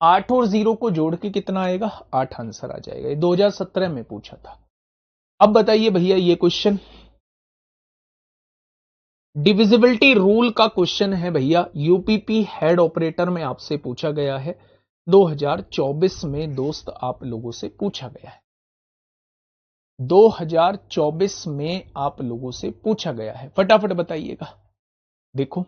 8 और 0 को जोड़ के कितना आएगा? 8 आंसर आ जाएगा। ये 2017 में पूछा था। अब बताइए भैया, ये क्वेश्चन डिविजिबिलिटी रूल का क्वेश्चन है भैया। यूपीपी हेड ऑपरेटर में आपसे पूछा गया है। 2024 में दोस्त आप लोगों से पूछा गया है। 2024 में आप लोगों से पूछा गया है। फटाफट बताइएगा। देखो,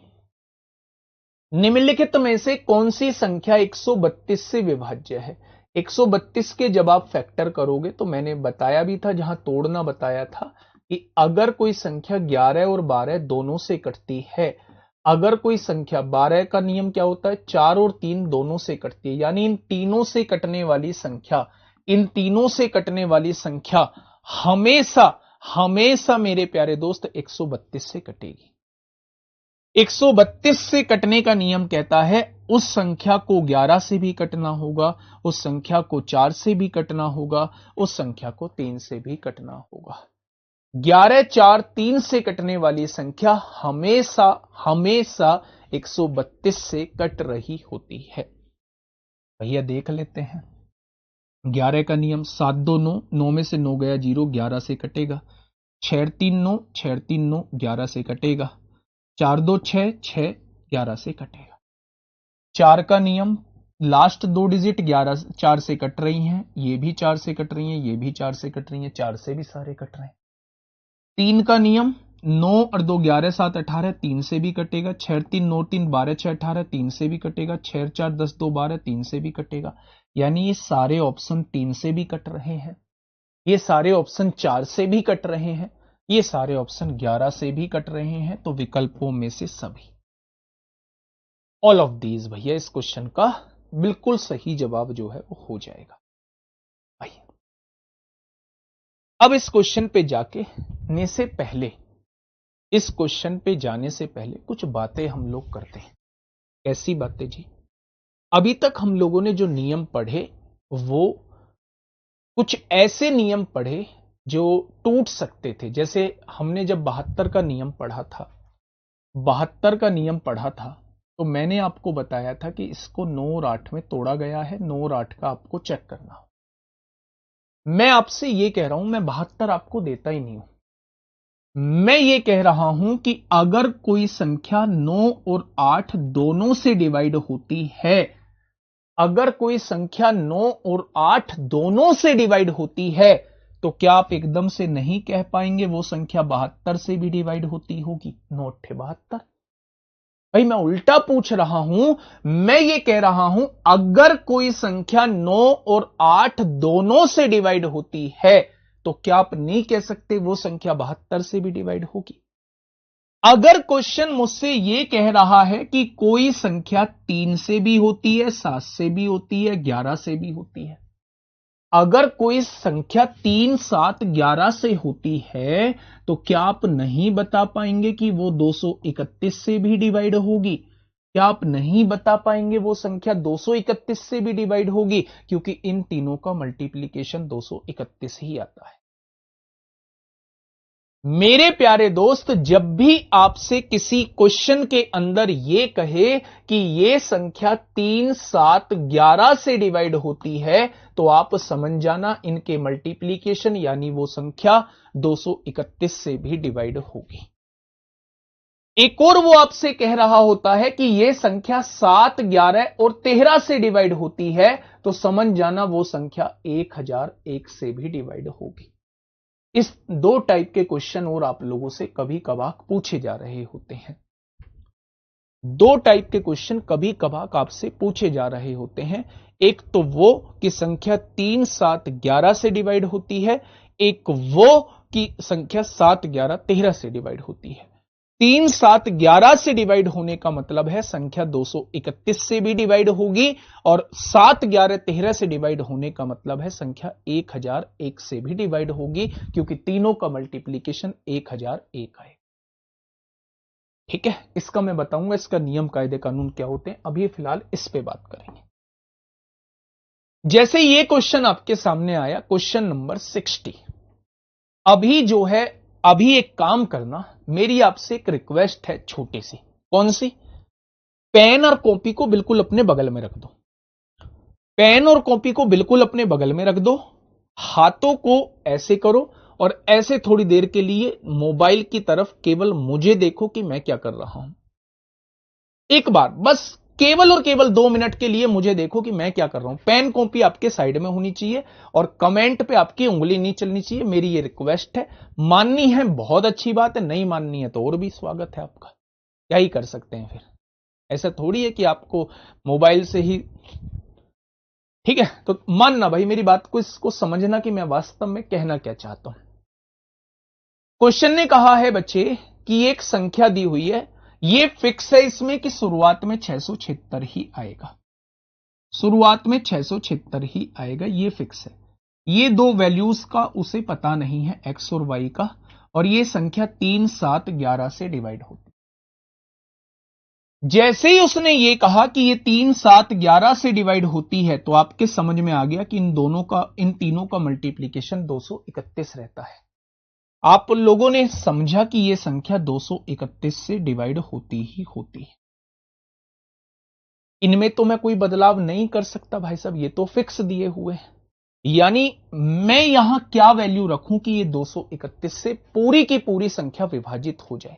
निम्नलिखित में से कौन सी संख्या 132 से विभाज्य है? 132 के जब आप फैक्टर करोगे तो मैंने बताया भी था, जहां तोड़ना बताया था कि अगर कोई संख्या 11 और 12 दोनों से कटती है, अगर कोई संख्या 12 का नियम क्या होता है? 4 और 3 दोनों से कटती है, यानी इन तीनों से कटने वाली संख्या, इन तीनों से कटने वाली संख्या हमेशा हमेशा मेरे प्यारे दोस्त 132 से कटेगी। 132 से कटने का नियम कहता है उस संख्या को 11 से भी कटना होगा, उस संख्या को 4 से भी कटना होगा, उस संख्या को 3 से भी कटना होगा। 11 4 3 से कटने वाली संख्या हमेशा हमेशा 132 से कट रही होती है। भैया देख लेते हैं। 11 का नियम 7 2 9, 9 में से 9 गया 0, 11 से कटेगा। 6 3 9, 6 3 9, 11 से कटेगा। 4 2 6, 6 11 से कटेगा। 4 का नियम लास्ट 2 डिजिट 11 4 से कट रही हैं, ये भी 4 से कट रही हैं, ये भी 4 से कट रही हैं, 4 से भी सारे कट रहे हैं। 3 का नियम 9 और 2 11 7 18, 3 से भी कटेगा। 6 3 9 3 12 6 18, 3 से भी कटेगा। 6 4 10 2 12, 3 से भी कटेगा। यानी ये सारे ऑप्शन 3 से भी कट रहे हैं, ये सारे ऑप्शन 4 से भी कट रहे हैं, ये सारे ऑप्शन 11 से भी कट रहे हैं। तो विकल्पों में से सभी, ऑल ऑफ दीज भैया इस क्वेश्चन का बिल्कुल सही जवाब जो है वो हो जाएगा। भाई अब इस क्वेश्चन पे जाके ने से पहले, इस क्वेश्चन पे जाने से पहले कुछ बातें हम लोग करते हैं। कैसी बातें जी? अभी तक हम लोगों ने जो नियम पढ़े वो कुछ ऐसे नियम पढ़े जो टूट सकते थे। जैसे हमने जब 72 का नियम पढ़ा था, 72 का नियम पढ़ा था, तो मैंने आपको बताया था कि इसको 9 और 8 में तोड़ा गया है। 9 और 8 का आपको चेक करना हो। मैं आपसे ये कह रहा हूं, मैं 72 आपको देता ही नहीं हूं। मैं ये कह रहा हूं कि अगर कोई संख्या 9 और 8 दोनों से डिवाइड होती है, अगर कोई संख्या 9 और 8 दोनों से डिवाइड होती है, तो क्या आप एकदम से नहीं कह पाएंगे वो संख्या 72 से भी डिवाइड होती होगी? 9 8 72। भाई मैं उल्टा पूछ रहा हूं, मैं ये कह रहा हूं अगर कोई संख्या 9 और 8 दोनों से डिवाइड होती है, तो क्या आप नहीं कह सकते वो संख्या 72 से भी डिवाइड होगी? अगर क्वेश्चन मुझसे ये कह रहा है कि कोई संख्या 3 से भी होती है, 7 से भी होती है, 11 से भी होती है, अगर कोई संख्या 3 7 11 से होती है, तो क्या आप नहीं बता पाएंगे कि वो 231 से भी डिवाइड होगी? क्या आप नहीं बता पाएंगे वो संख्या 231 से भी डिवाइड होगी? क्योंकि इन तीनों का मल्टीप्लीकेशन 231 ही आता है। मेरे प्यारे दोस्त, जब भी आपसे किसी क्वेश्चन के अंदर यह कहे कि यह संख्या 3 7 11 से डिवाइड होती है, तो आप समझ जाना इनके मल्टीप्लीकेशन यानी वो संख्या 231 से भी डिवाइड होगी। एक और वो आपसे कह रहा होता है कि यह संख्या 7 11 और 13 से डिवाइड होती है, तो समझ जाना वो संख्या 1001 से भी डिवाइड होगी। इस 2 टाइप के क्वेश्चन और आप लोगों से कभी कभार पूछे जा रहे होते हैं। दो टाइप के क्वेश्चन कभी कभार आपसे पूछे जा रहे होते हैं। एक तो वो कि संख्या 3, 7, 11 से डिवाइड होती है, एक वो कि संख्या 7, 11, 13 से डिवाइड होती है। 3, 7, 11 से डिवाइड होने का मतलब है संख्या 231 से भी डिवाइड होगी, और 7, 11, 13 से डिवाइड होने का मतलब है संख्या 1001 से भी डिवाइड होगी, क्योंकि तीनों का मल्टीप्लीकेशन 1001 है। ठीक है, इसका मैं बताऊंगा, इसका नियम कायदे कानून क्या होते हैं। अभी फिलहाल इस पे बात करेंगे। जैसे ये क्वेश्चन आपके सामने आया, क्वेश्चन नंबर 60। अभी जो है, अभी एक काम करना, मेरी आपसे एक रिक्वेस्ट है छोटी सी। कौन सी? पेन और कॉपी को बिल्कुल अपने बगल में रख दो। पेन और कॉपी को बिल्कुल अपने बगल में रख दो, हाथों को ऐसे करो और ऐसे थोड़ी देर के लिए मोबाइल की तरफ केवल मुझे देखो कि मैं क्या कर रहा हूं। एक बार बस केवल और केवल 2 मिनट के लिए मुझे देखो कि मैं क्या कर रहा हूं। पेन कॉपी आपके साइड में होनी चाहिए और कमेंट पे आपकी उंगली नहीं चलनी चाहिए। मेरी ये रिक्वेस्ट है। माननी है बहुत अच्छी बात है, नहीं माननी है तो और भी स्वागत है आपका। क्या ही कर सकते हैं फिर, ऐसा थोड़ी है कि आपको मोबाइल से ही। ठीक है, तो मानना भाई मेरी बात को, इसको समझना कि मैं वास्तव में कहना क्या चाहता हूं। क्वेश्चन ने कहा है बच्चे कि एक संख्या दी हुई है, ये फिक्स है इसमें कि शुरुआत में 676 ही आएगा, शुरुआत में 676 ही आएगा, ये फिक्स है। ये दो वैल्यूज का उसे पता नहीं है, एक्स और वाई का, और ये संख्या 3, 7, 11 से डिवाइड होती। जैसे ही उसने ये कहा कि ये 3, 7, 11 से डिवाइड होती है, तो आपके समझ में आ गया कि इन तीनों का मल्टीप्लीकेशन 231 रहता है। आप लोगों ने समझा कि यह संख्या 231 से डिवाइड होती ही होती है। इनमें तो मैं कोई बदलाव नहीं कर सकता भाई साहब, ये तो फिक्स दिए हुए हैं। यानी मैं यहां क्या वैल्यू रखूं कि ये 231 से पूरी की पूरी संख्या विभाजित हो जाए।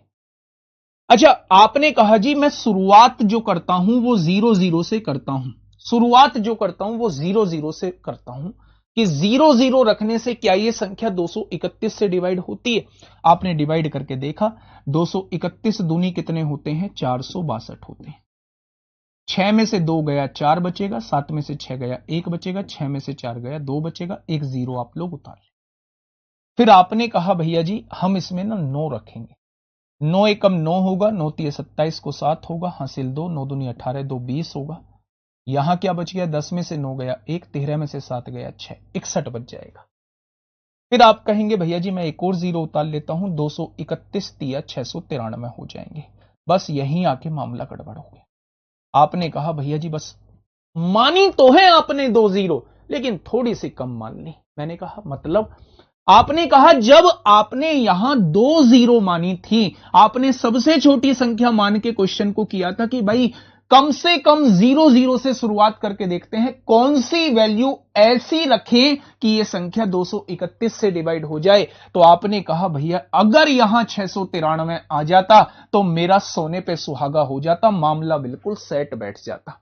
अच्छा, आपने कहा जी मैं शुरुआत जो करता हूं वो 0, 0 से करता हूं, शुरुआत जो करता हूं वो 0, 0 से करता हूं, कि 0, 0 रखने से क्या ये संख्या 231 से डिवाइड होती है? आपने डिवाइड करके देखा, 231 दूनी कितने होते हैं? 462 होते हैं। 6 में से 2 गया 4 बचेगा, 7 में से 6 गया 1 बचेगा, 6 में से 4 गया 2 बचेगा, एक 0 आप लोग उतार लें। फिर आपने कहा भैया जी हम इसमें ना 9 रखेंगे, 9 एकम 9 होगा, 9 तिये 27 को 7 होगा, हासिल 2, 9 दूनी 18, 2 20 होगा। यहां क्या बच गया? 10 में से 9 गया 1, 13 में से 7 गया 6, 61 बच जाएगा। फिर आप कहेंगे भैया जी मैं एक और 0 उतार लेता हूं, 231 तिया 693 हो जाएंगे। बस यहीं आके मामला गड़बड़ हो गया। आपने कहा भैया जी बस मानी तो है आपने 2 0, लेकिन थोड़ी सी कम मान ली। मैंने कहा मतलब? आपने कहा जब आपने यहां 2 0 मानी थी, आपने सबसे छोटी संख्या मान के क्वेश्चन को किया था कि भाई कम से कम 0, 0 से शुरुआत करके देखते हैं कौन सी वैल्यू ऐसी रखें कि यह संख्या 231 से डिवाइड हो जाए। तो आपने कहा भैया अगर यहां 693 आ जाता तो मेरा सोने पे सुहागा हो जाता, मामला बिल्कुल सेट बैठ जाता।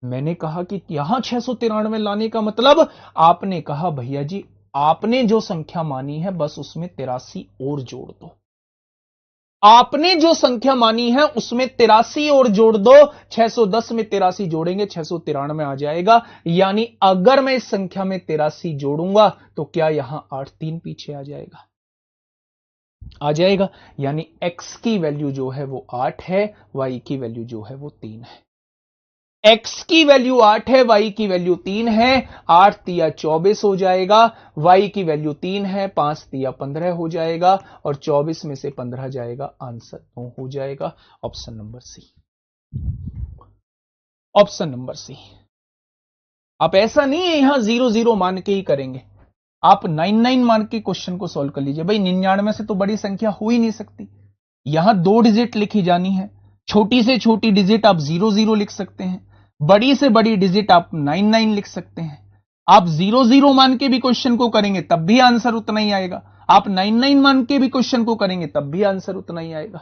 मैंने कहा कि यहां 693 लाने का मतलब? आपने कहा भैया जी आपने जो संख्या मानी है बस उसमें 83 और जोड़ दो। आपने जो संख्या मानी है उसमें 83 और जोड़ दो, 610 में 83 जोड़ेंगे 693 आ जाएगा। यानी अगर मैं इस संख्या में 83 जोड़ूंगा तो क्या यहां 8 3 पीछे आ जाएगा? आ जाएगा। यानी x की वैल्यू जो है वो 8 है, y की वैल्यू जो है वो 3 है। x की वैल्यू 8 है, y की वैल्यू 3 है। 8 तिया 24 हो जाएगा, y की वैल्यू 3 है, 5 तिया 15 हो जाएगा, और 24 में से 15 जाएगा, आंसर 9 हो जाएगा। Option number c, option number c. आप ऐसा नहीं है यहां 0 0 मान के ही करेंगे, आप 99 मान के क्वेश्चन को सॉल्व कर लीजिए। भाई 99 से तो बड़ी संख्या हो ही नहीं सकती। यहां 2 डिजिट लिखी जानी है, छोटी से छोटी डिजिट आप 0 0 लिख सकते हैं, बड़ी से बड़ी डिजिट आप 99 लिख सकते हैं। आप 0 0 मान के भी क्वेश्चन को करेंगे तब भी आंसर उतना ही आएगा, आप 99 मान के भी क्वेश्चन को करेंगे तब भी आंसर उतना ही आएगा।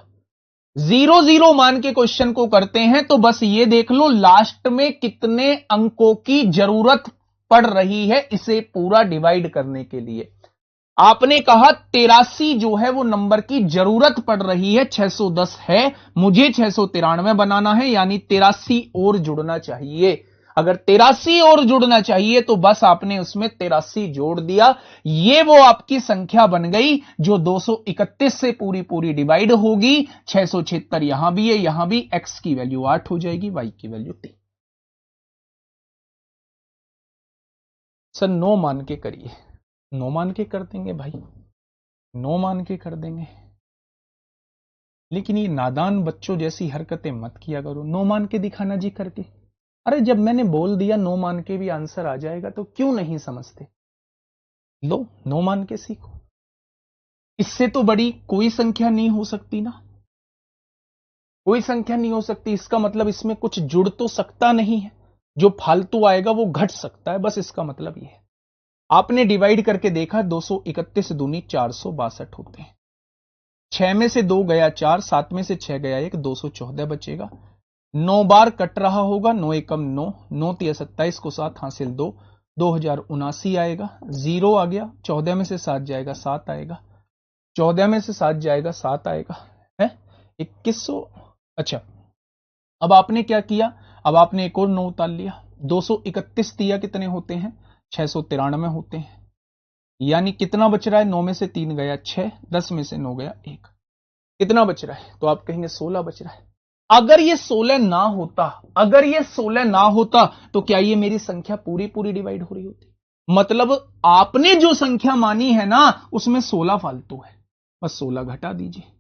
0 0 मान के क्वेश्चन को करते हैं तो बस ये देख लो लास्ट में कितने अंकों की जरूरत पड़ रही है इसे पूरा डिवाइड करने के लिए। आपने कहा 83 जो है वो नंबर की जरूरत पड़ रही है, 610 है, मुझे 693 बनाना है, यानी 83 और जुड़ना चाहिए। अगर 83 और जुड़ना चाहिए तो बस आपने उसमें 83 जोड़ दिया, ये वो आपकी संख्या बन गई जो 231 से पूरी पूरी डिवाइड होगी। 676 यहां भी है, यहां भी। x की वैल्यू 8 हो जाएगी, y की वैल्यू 3। सर 9 मान के करिए। 9 मान के कर देंगे भाई, 9 मान के कर देंगे, लेकिन ये नादान बच्चों जैसी हरकतें मत किया करो। 9 मान के दिखाना जी करके। अरे जब मैंने बोल दिया 9 मान के भी आंसर आ जाएगा तो क्यों नहीं समझते? लो 9 मान के सीखो। इससे तो बड़ी कोई संख्या नहीं हो सकती ना, कोई संख्या नहीं हो सकती। इसका मतलब इसमें कुछ जुड़ तो सकता नहीं है, जो फालतू आएगा वो घट सकता है, बस इसका मतलब ये है। आपने डिवाइड करके देखा, 231 दूनी 462 होते हैं। 6 में से 2 गया 4, 7 में से 6 गया 1, 214 बचेगा। 9 बार कट रहा होगा, 9 एकम 9, 9 तिया 27 को 7 हासिल 2, 2079 आएगा। 0 आ गया, 14 में से 7 जाएगा 7 आएगा, 14 में से 7 जाएगा 7 आएगा, है 2100। अच्छा, अब आपने क्या किया, अब आपने एक और 9 उतार लिया। 231 तिया कितने होते हैं? 693 होते हैं। यानी कितना बच रहा है? 9 में से 3 गया 6, 10 में से 9 गया 1, कितना बच रहा है? तो आप कहेंगे 16 बच रहा है। अगर ये 16 ना होता, अगर ये 16 ना होता तो क्या ये मेरी संख्या पूरी पूरी डिवाइड हो रही होती? मतलब आपने जो संख्या मानी है ना उसमें 16 फालतू है, बस 16 घटा दीजिए।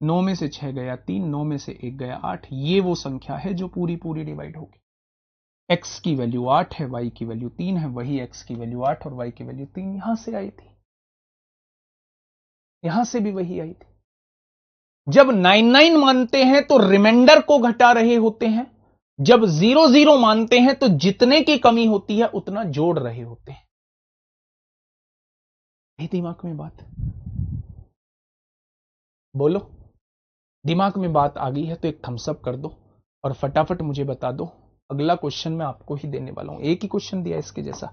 9 में से 6 गया 3, 9 में से 1 गया 8, ये वो संख्या है जो पूरी पूरी डिवाइड होगी। x की वैल्यू 8 है, y की वैल्यू 3 है, वही x की वैल्यू 8 और y की वैल्यू 3 यहां से आई थी, यहां से भी वही आई थी। जब 99 मानते हैं तो रिमाइंडर को घटा रहे होते हैं, जब 00 मानते हैं तो जितने की कमी होती है उतना जोड़ रहे होते हैं। ये दिमाग में बात, बोलो दिमाग में बात आ गई है तो एक थम्सअप कर दो और फटाफट मुझे बता दो। अगला क्वेश्चन मैं आपको ही देने वाला हूं, एक ही क्वेश्चन दिया इसके जैसा,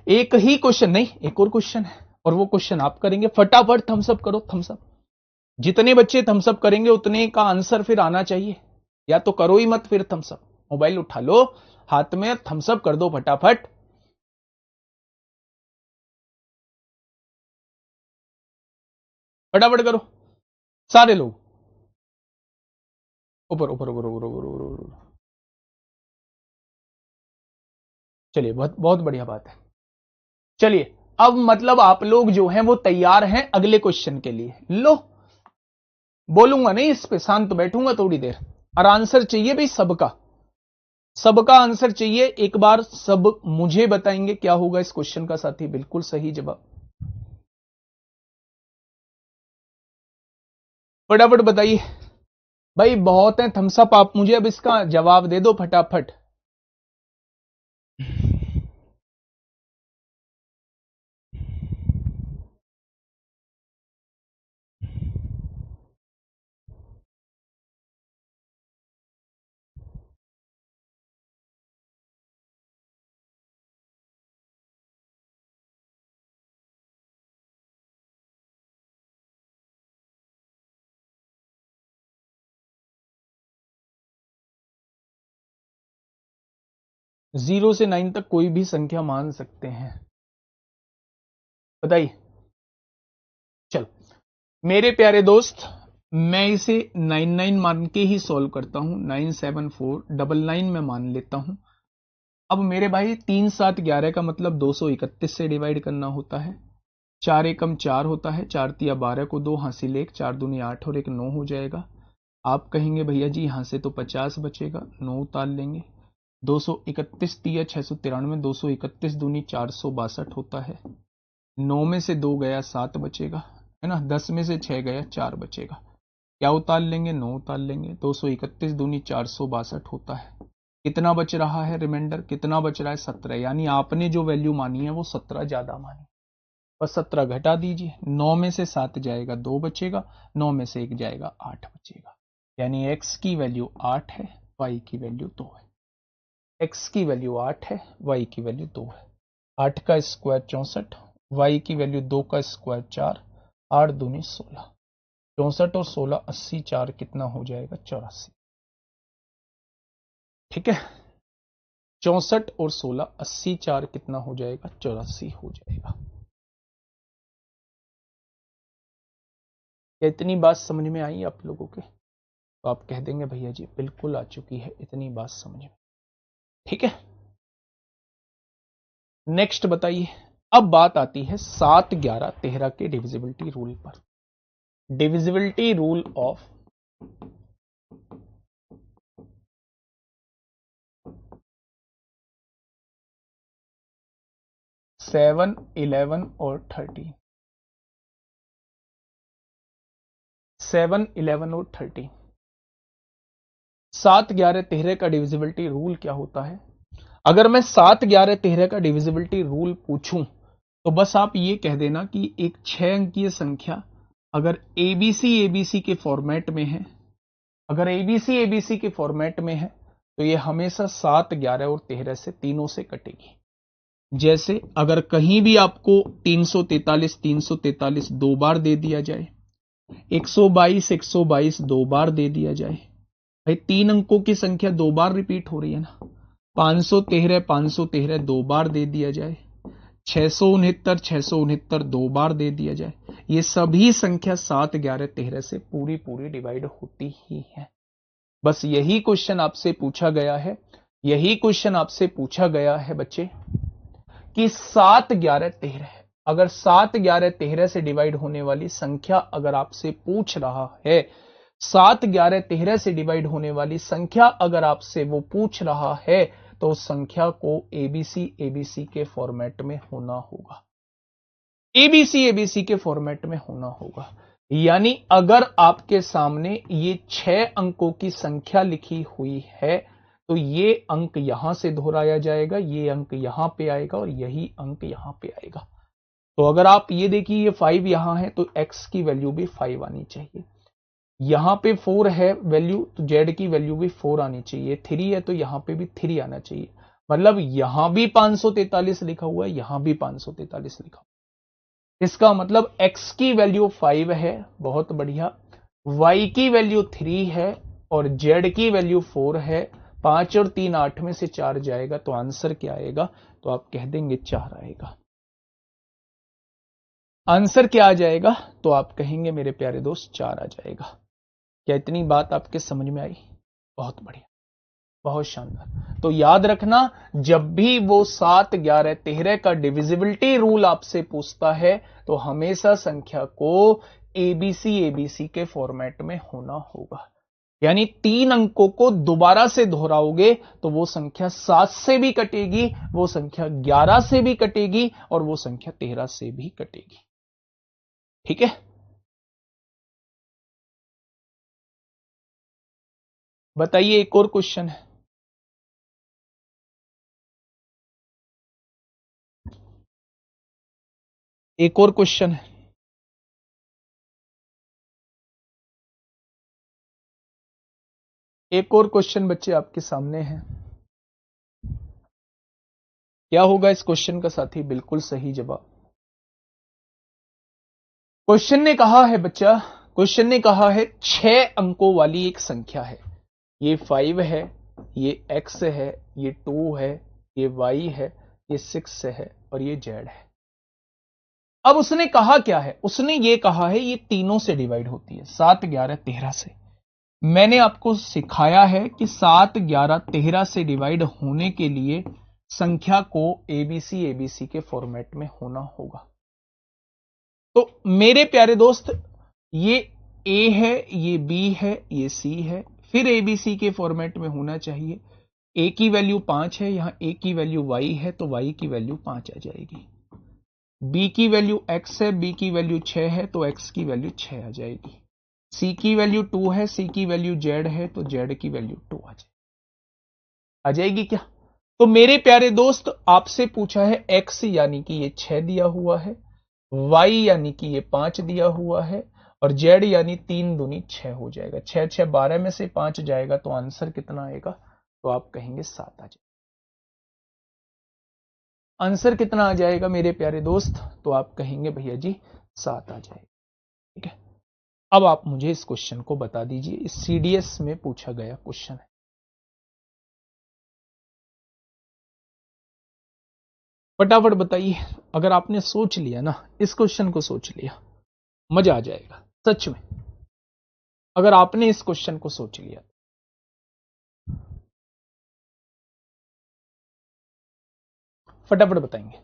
एक ही क्वेश्चन नहीं, एक और क्वेश्चन है और वो क्वेश्चन आप करेंगे। फटाफट थम्सअप करो, थम्सअप। जितने बच्चे थम्सअप करेंगे उतने का आंसर फिर आना चाहिए, या तो करो ही मत फिर थम्सअप। मोबाइल उठा लो हाथ में, थम्सअप कर दो फटाफट। फटाफट करो सारे लोग, ऊपर ऊपर ऊपर ऊपर ऊपर ऊपर ऊपर। चलिए बहुत बहुत बढ़िया बात है। चलिए अब मतलब आप लोग जो हैं वो तैयार हैं अगले क्वेश्चन के लिए। लो बोलूंगा नहीं इस पे, शांत बैठूंगा थोड़ी देर और आंसर चाहिए भाई सबका, सबका आंसर चाहिए। एक बार सब मुझे बताएंगे क्या होगा इस क्वेश्चन का साथी, बिल्कुल सही जवाब फटाफट बताइए। भाई बहुत है थम्सअप, आप मुझे अब इसका जवाब दे दो फटाफट। जीरो से 9 तक कोई भी संख्या मान सकते हैं, बताइए। चलो मेरे प्यारे दोस्त, मैं इसे 99 मान के ही सॉल्व करता हूं। 97499 में मान लेता हूं। अब मेरे भाई 3 7 11 का मतलब 231 से डिवाइड करना होता है। 4 एकम 4 होता है, 4 तिया 12 को 2 हासिल 1, 4 दूनी 8 और 1 9 हो जाएगा। आप कहेंगे भैया जी यहां से तो 50 बचेगा, 9 उतार लेंगे। 231 तिया 693, 231 दूनी 462 होता है। 9 में से 2 गया 7 बचेगा, है ना। 10 में से 6 गया 4 बचेगा, क्या उतार लेंगे? 9 उतार लेंगे। 231 दूनी 462 होता है। कितना बच रहा है रिमाइंडर, कितना बच रहा है? 17। यानी आपने जो वैल्यू मानी है वो 17 ज्यादा मानी, बस 17 घटा दीजिए। 9 में से 7 जाएगा 2 बचेगा, 9 में से 1 जाएगा 8 बचेगा। यानी x की वैल्यू 8 है, y की वैल्यू 2 है। x की वैल्यू 8 है, y की वैल्यू 2 है। 8 का स्क्वायर 64, y की वैल्यू 2 का स्क्वायर 4, 8 दूनी 16, 64 और 16 80, 4 कितना हो जाएगा 84। ठीक है, 64 और 16 80, 4 कितना हो जाएगा 84 हो जाएगा। क्या इतनी बात समझ में आई आप लोगों के? तो आप कह देंगे भैया जी बिल्कुल आ चुकी है इतनी बात समझ में। ठीक है, नेक्स्ट बताइए। अब बात आती है 7, 11, 13 के डिविजिबिलिटी रूल पर। डिविजिबिलिटी रूल ऑफ 7, 11 और 13। 7, 11 और 13। 7, 11, 13 का डिविजिबिलिटी रूल क्या होता है? अगर मैं 7, 11, 13 का डिविजिबिलिटी रूल पूछूं तो बस आप ये कह देना कि एक 6 अंकीय संख्या अगर एबीसी के फॉर्मेट में है, अगर एबीसी के फॉर्मेट में है तो ये हमेशा 7, 11 और 13 से तीनों से कटेगी। जैसे अगर कहीं भी आपको 343 दो बार दे दिया जाए, 122 दो बार दे दिया जाए, भाई 3 अंकों की संख्या 2 बार रिपीट हो रही है ना, 513 दो बार दे दिया जाए, 669 दो बार दे दिया जाए, ये सभी संख्या 7, 11, 13 से पूरी डिवाइड होती ही है। बस यही क्वेश्चन आपसे पूछा गया है, यही क्वेश्चन आपसे पूछा गया है बच्चे कि 7, 11, 13, अगर 7, 11, 13 से डिवाइड होने वाली संख्या अगर आपसे पूछ रहा है, 7, 11, 13 से डिवाइड होने वाली संख्या अगर आपसे वो पूछ रहा है तो उस संख्या को एबीसी के फॉर्मेट में होना होगा, एबीसी के फॉर्मेट में होना होगा। यानी अगर आपके सामने ये 6 अंकों की संख्या लिखी हुई है तो ये अंक यहां से दोहराया जाएगा, ये अंक यहां पे आएगा और यही अंक यहां पे आएगा। तो अगर आप ये देखिए ये 5 यहां है तो x की वैल्यू भी 5 आनी चाहिए, यहां पे 4 है वैल्यू तो z की वैल्यू भी 4 आनी चाहिए, 3 है तो यहां पे भी 3 आना चाहिए। मतलब यहां भी 543 लिखा हुआ है, यहां भी 543 लिखा हुआ है। इसका मतलब x की वैल्यू 5 है, बहुत बढ़िया, y की वैल्यू 3 है और z की वैल्यू 4 है। 5 और 3 8 में से 4 जाएगा तो आंसर क्या आएगा? तो आप कह देंगे 4 आएगा। आंसर क्या आ जाएगा? तो आप कहेंगे मेरे प्यारे दोस्त 4 आ जाएगा। क्या इतनी बात आपके समझ में आई? बहुत बढ़िया, बहुत शानदार। तो याद रखना, जब भी वो 7, 11, 13 का डिविजिबिलिटी रूल आपसे पूछता है तो हमेशा संख्या को एबीसी के फॉर्मेट में होना होगा। यानी 3 अंकों को दोबारा से दोहराओगे तो वो संख्या 7 से भी कटेगी, वो संख्या 11 से भी कटेगी और वो संख्या 13 से भी कटेगी। ठीक है, बताइए एक और क्वेश्चन है। एक और क्वेश्चन है। एक और क्वेश्चन बच्चे आपके सामने है। क्या होगा इस क्वेश्चन का साथी? बिल्कुल सही जवाब। क्वेश्चन ने कहा है बच्चा, क्वेश्चन ने कहा है 6 अंकों वाली एक संख्या है, ये 5 है, ये x है, ये 2 है, ये y है, ये 6 है और ये z है। अब उसने कहा क्या है? उसने ये कहा है ये तीनों से डिवाइड होती है, 7, 11, 13 से। मैंने आपको सिखाया है कि 7, 11, 13 से डिवाइड होने के लिए संख्या को एबीसी के फॉर्मेट में होना होगा। तो मेरे प्यारे दोस्त, ये ए है, ये बी है, ये सी है, फिर एबीसी के फॉर्मेट में होना चाहिए। ए की वैल्यू 5 है, यहां ए की वैल्यू y है तो y की वैल्यू 5 आ जाएगी। बी की वैल्यू x है, बी की वैल्यू 6 है तो x की वैल्यू 6 आ जाएगी। सी की वैल्यू 2 है, सी की वैल्यू z है तो z की वैल्यू 2 आ जाएगी क्या? तो मेरे प्यारे दोस्त, आपसे पूछा है x यानी कि ये 6 दिया हुआ है, y यानी कि ये 5 दिया हुआ है और z यानी 3 दूनी 6 हो जाएगा। 6 6 12 में से 5 जाएगा तो आंसर कितना आएगा? तो आप कहेंगे 7 आ जाएगा। आंसर कितना आ जाएगा मेरे प्यारे दोस्त? तो आप कहेंगे भैया जी 7 आ जाएगा। ठीक है, अब आप मुझे इस क्वेश्चन को बता दीजिए, इस सीडीएस में पूछा गया क्वेश्चन है। फटाफट बताइए, अगर आपने सोच लिया ना, इस क्वेश्चन को सोच लिया, मजा आ जाएगा सच में। अगर आपने इस क्वेश्चन को सोच लिया, फटाफट बताएंगे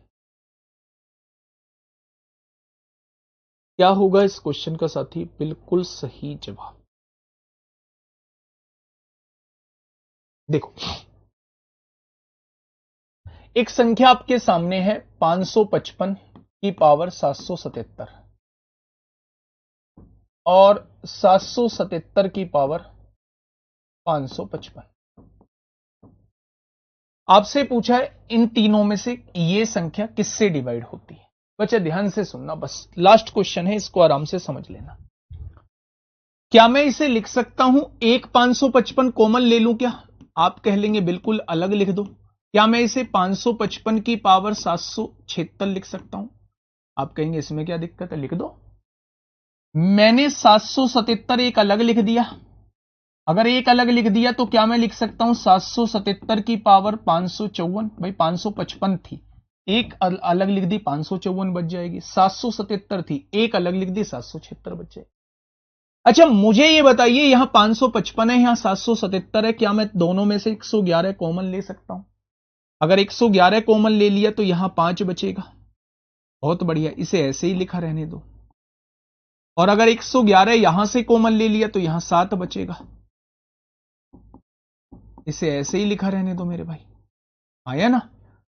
क्या होगा इस क्वेश्चन का साथी? बिल्कुल सही जवाब। देखो, एक संख्या आपके सामने है 555 की पावर 777 और 777 की पावर 555। आपसे पूछा है इन तीनों में से ये संख्या किससे डिवाइड होती है। बच्चे ध्यान से सुनना, बस लास्ट क्वेश्चन है, इसको आराम से समझ लेना। क्या मैं इसे लिख सकता हूं एक 555 कॉमन ले लूं क्या? आप कह लेंगे बिल्कुल अलग लिख दो। क्या मैं इसे 555 की पावर 776 लिख सकता हूं? आप कहेंगे इसमें क्या दिक्कत है, लिख दो। मैंने 777 एक अलग लिख दिया। अगर एक अलग लिख दिया तो क्या मैं लिख सकता हूं 777 की पावर 554? भाई 555 थी, एक अलग लिख दी 554 बच जाएगी। 777 थी, एक अलग लिख दी 776 बच जाएगी। अच्छा मुझे ये बताइए, यहां 555 है, यहां 777 है, क्या मैं दोनों में से 111 कॉमन ले सकता हूं? अगर 111 कॉमन ले लिया तो यहां 5 बचेगा। बहुत बढ़िया, इसे ऐसे ही लिखा रहने दो। और अगर 111 यहां से कॉमन ले लिया तो यहां 7 बचेगा। इसे ऐसे ही लिखा रहने दो मेरे भाई। आया ना?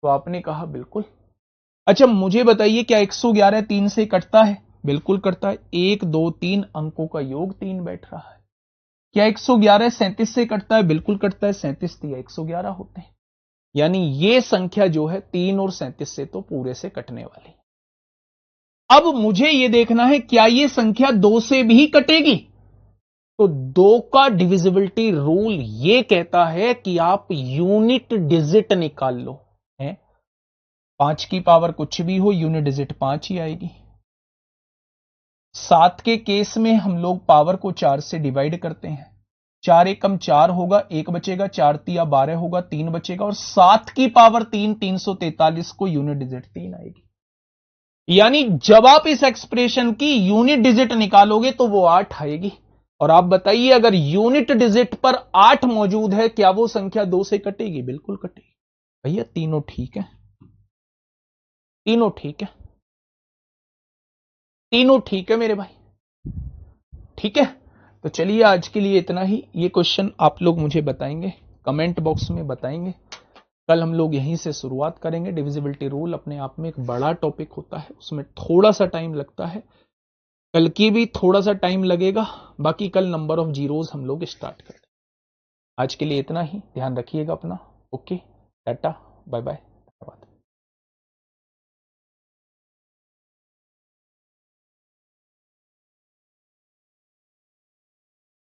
तो आपने कहा बिल्कुल। अच्छा मुझे बताइए, क्या 111 3 से कटता है? बिल्कुल कटता है। 1 2 3 अंकों का योग 3 बैठ रहा है। क्या 111 37 से कटता है? बिल्कुल कटता है। 37 या 111 होते हैं। यानी ये संख्या जो है 3 और 37 से तो पूरे से कटने वाली। अब मुझे यह देखना है क्या ये संख्या 2 से भी कटेगी। तो 2 का डिविजिबिलिटी रूल ये कहता है कि आप यूनिट डिजिट निकाल लो। है 5 की पावर कुछ भी हो, यूनिट डिजिट 5 ही आएगी। 7 के केस में हम लोग पावर को 4 से डिवाइड करते हैं। 4 एकम 4 होगा, 1 बचेगा। 4 तिया 12 होगा, 3 बचेगा। और 7 की पावर 3 343 को यूनिट डिजिट 3 आएगी। यानी जब आप इस एक्सप्रेशन की यूनिट डिजिट निकालोगे तो वो 8 आएगी। और आप बताइए, अगर यूनिट डिजिट पर 8 मौजूद है, क्या वो संख्या 2 से कटेगी? बिल्कुल कटेगी। भैया तीनों ठीक है, तीनों ठीक है, तीनों ठीक है मेरे भाई। ठीक है, तो चलिए आज के लिए इतना ही। ये क्वेश्चन आप लोग मुझे बताएंगे, कमेंट बॉक्स में बताएंगे। कल हम लोग यहीं से शुरुआत करेंगे। डिविजिबिलिटी रूल अपने आप में एक बड़ा टॉपिक होता है, उसमें थोड़ा सा टाइम लगता है। कल की भी थोड़ा सा टाइम लगेगा, बाकी कल नंबर ऑफ जीरोज हम लोग स्टार्ट करते हैं। आज के लिए इतना ही, ध्यान रखिएगा अपना। ओके, टाटा, बाय बाय, धन्यवाद।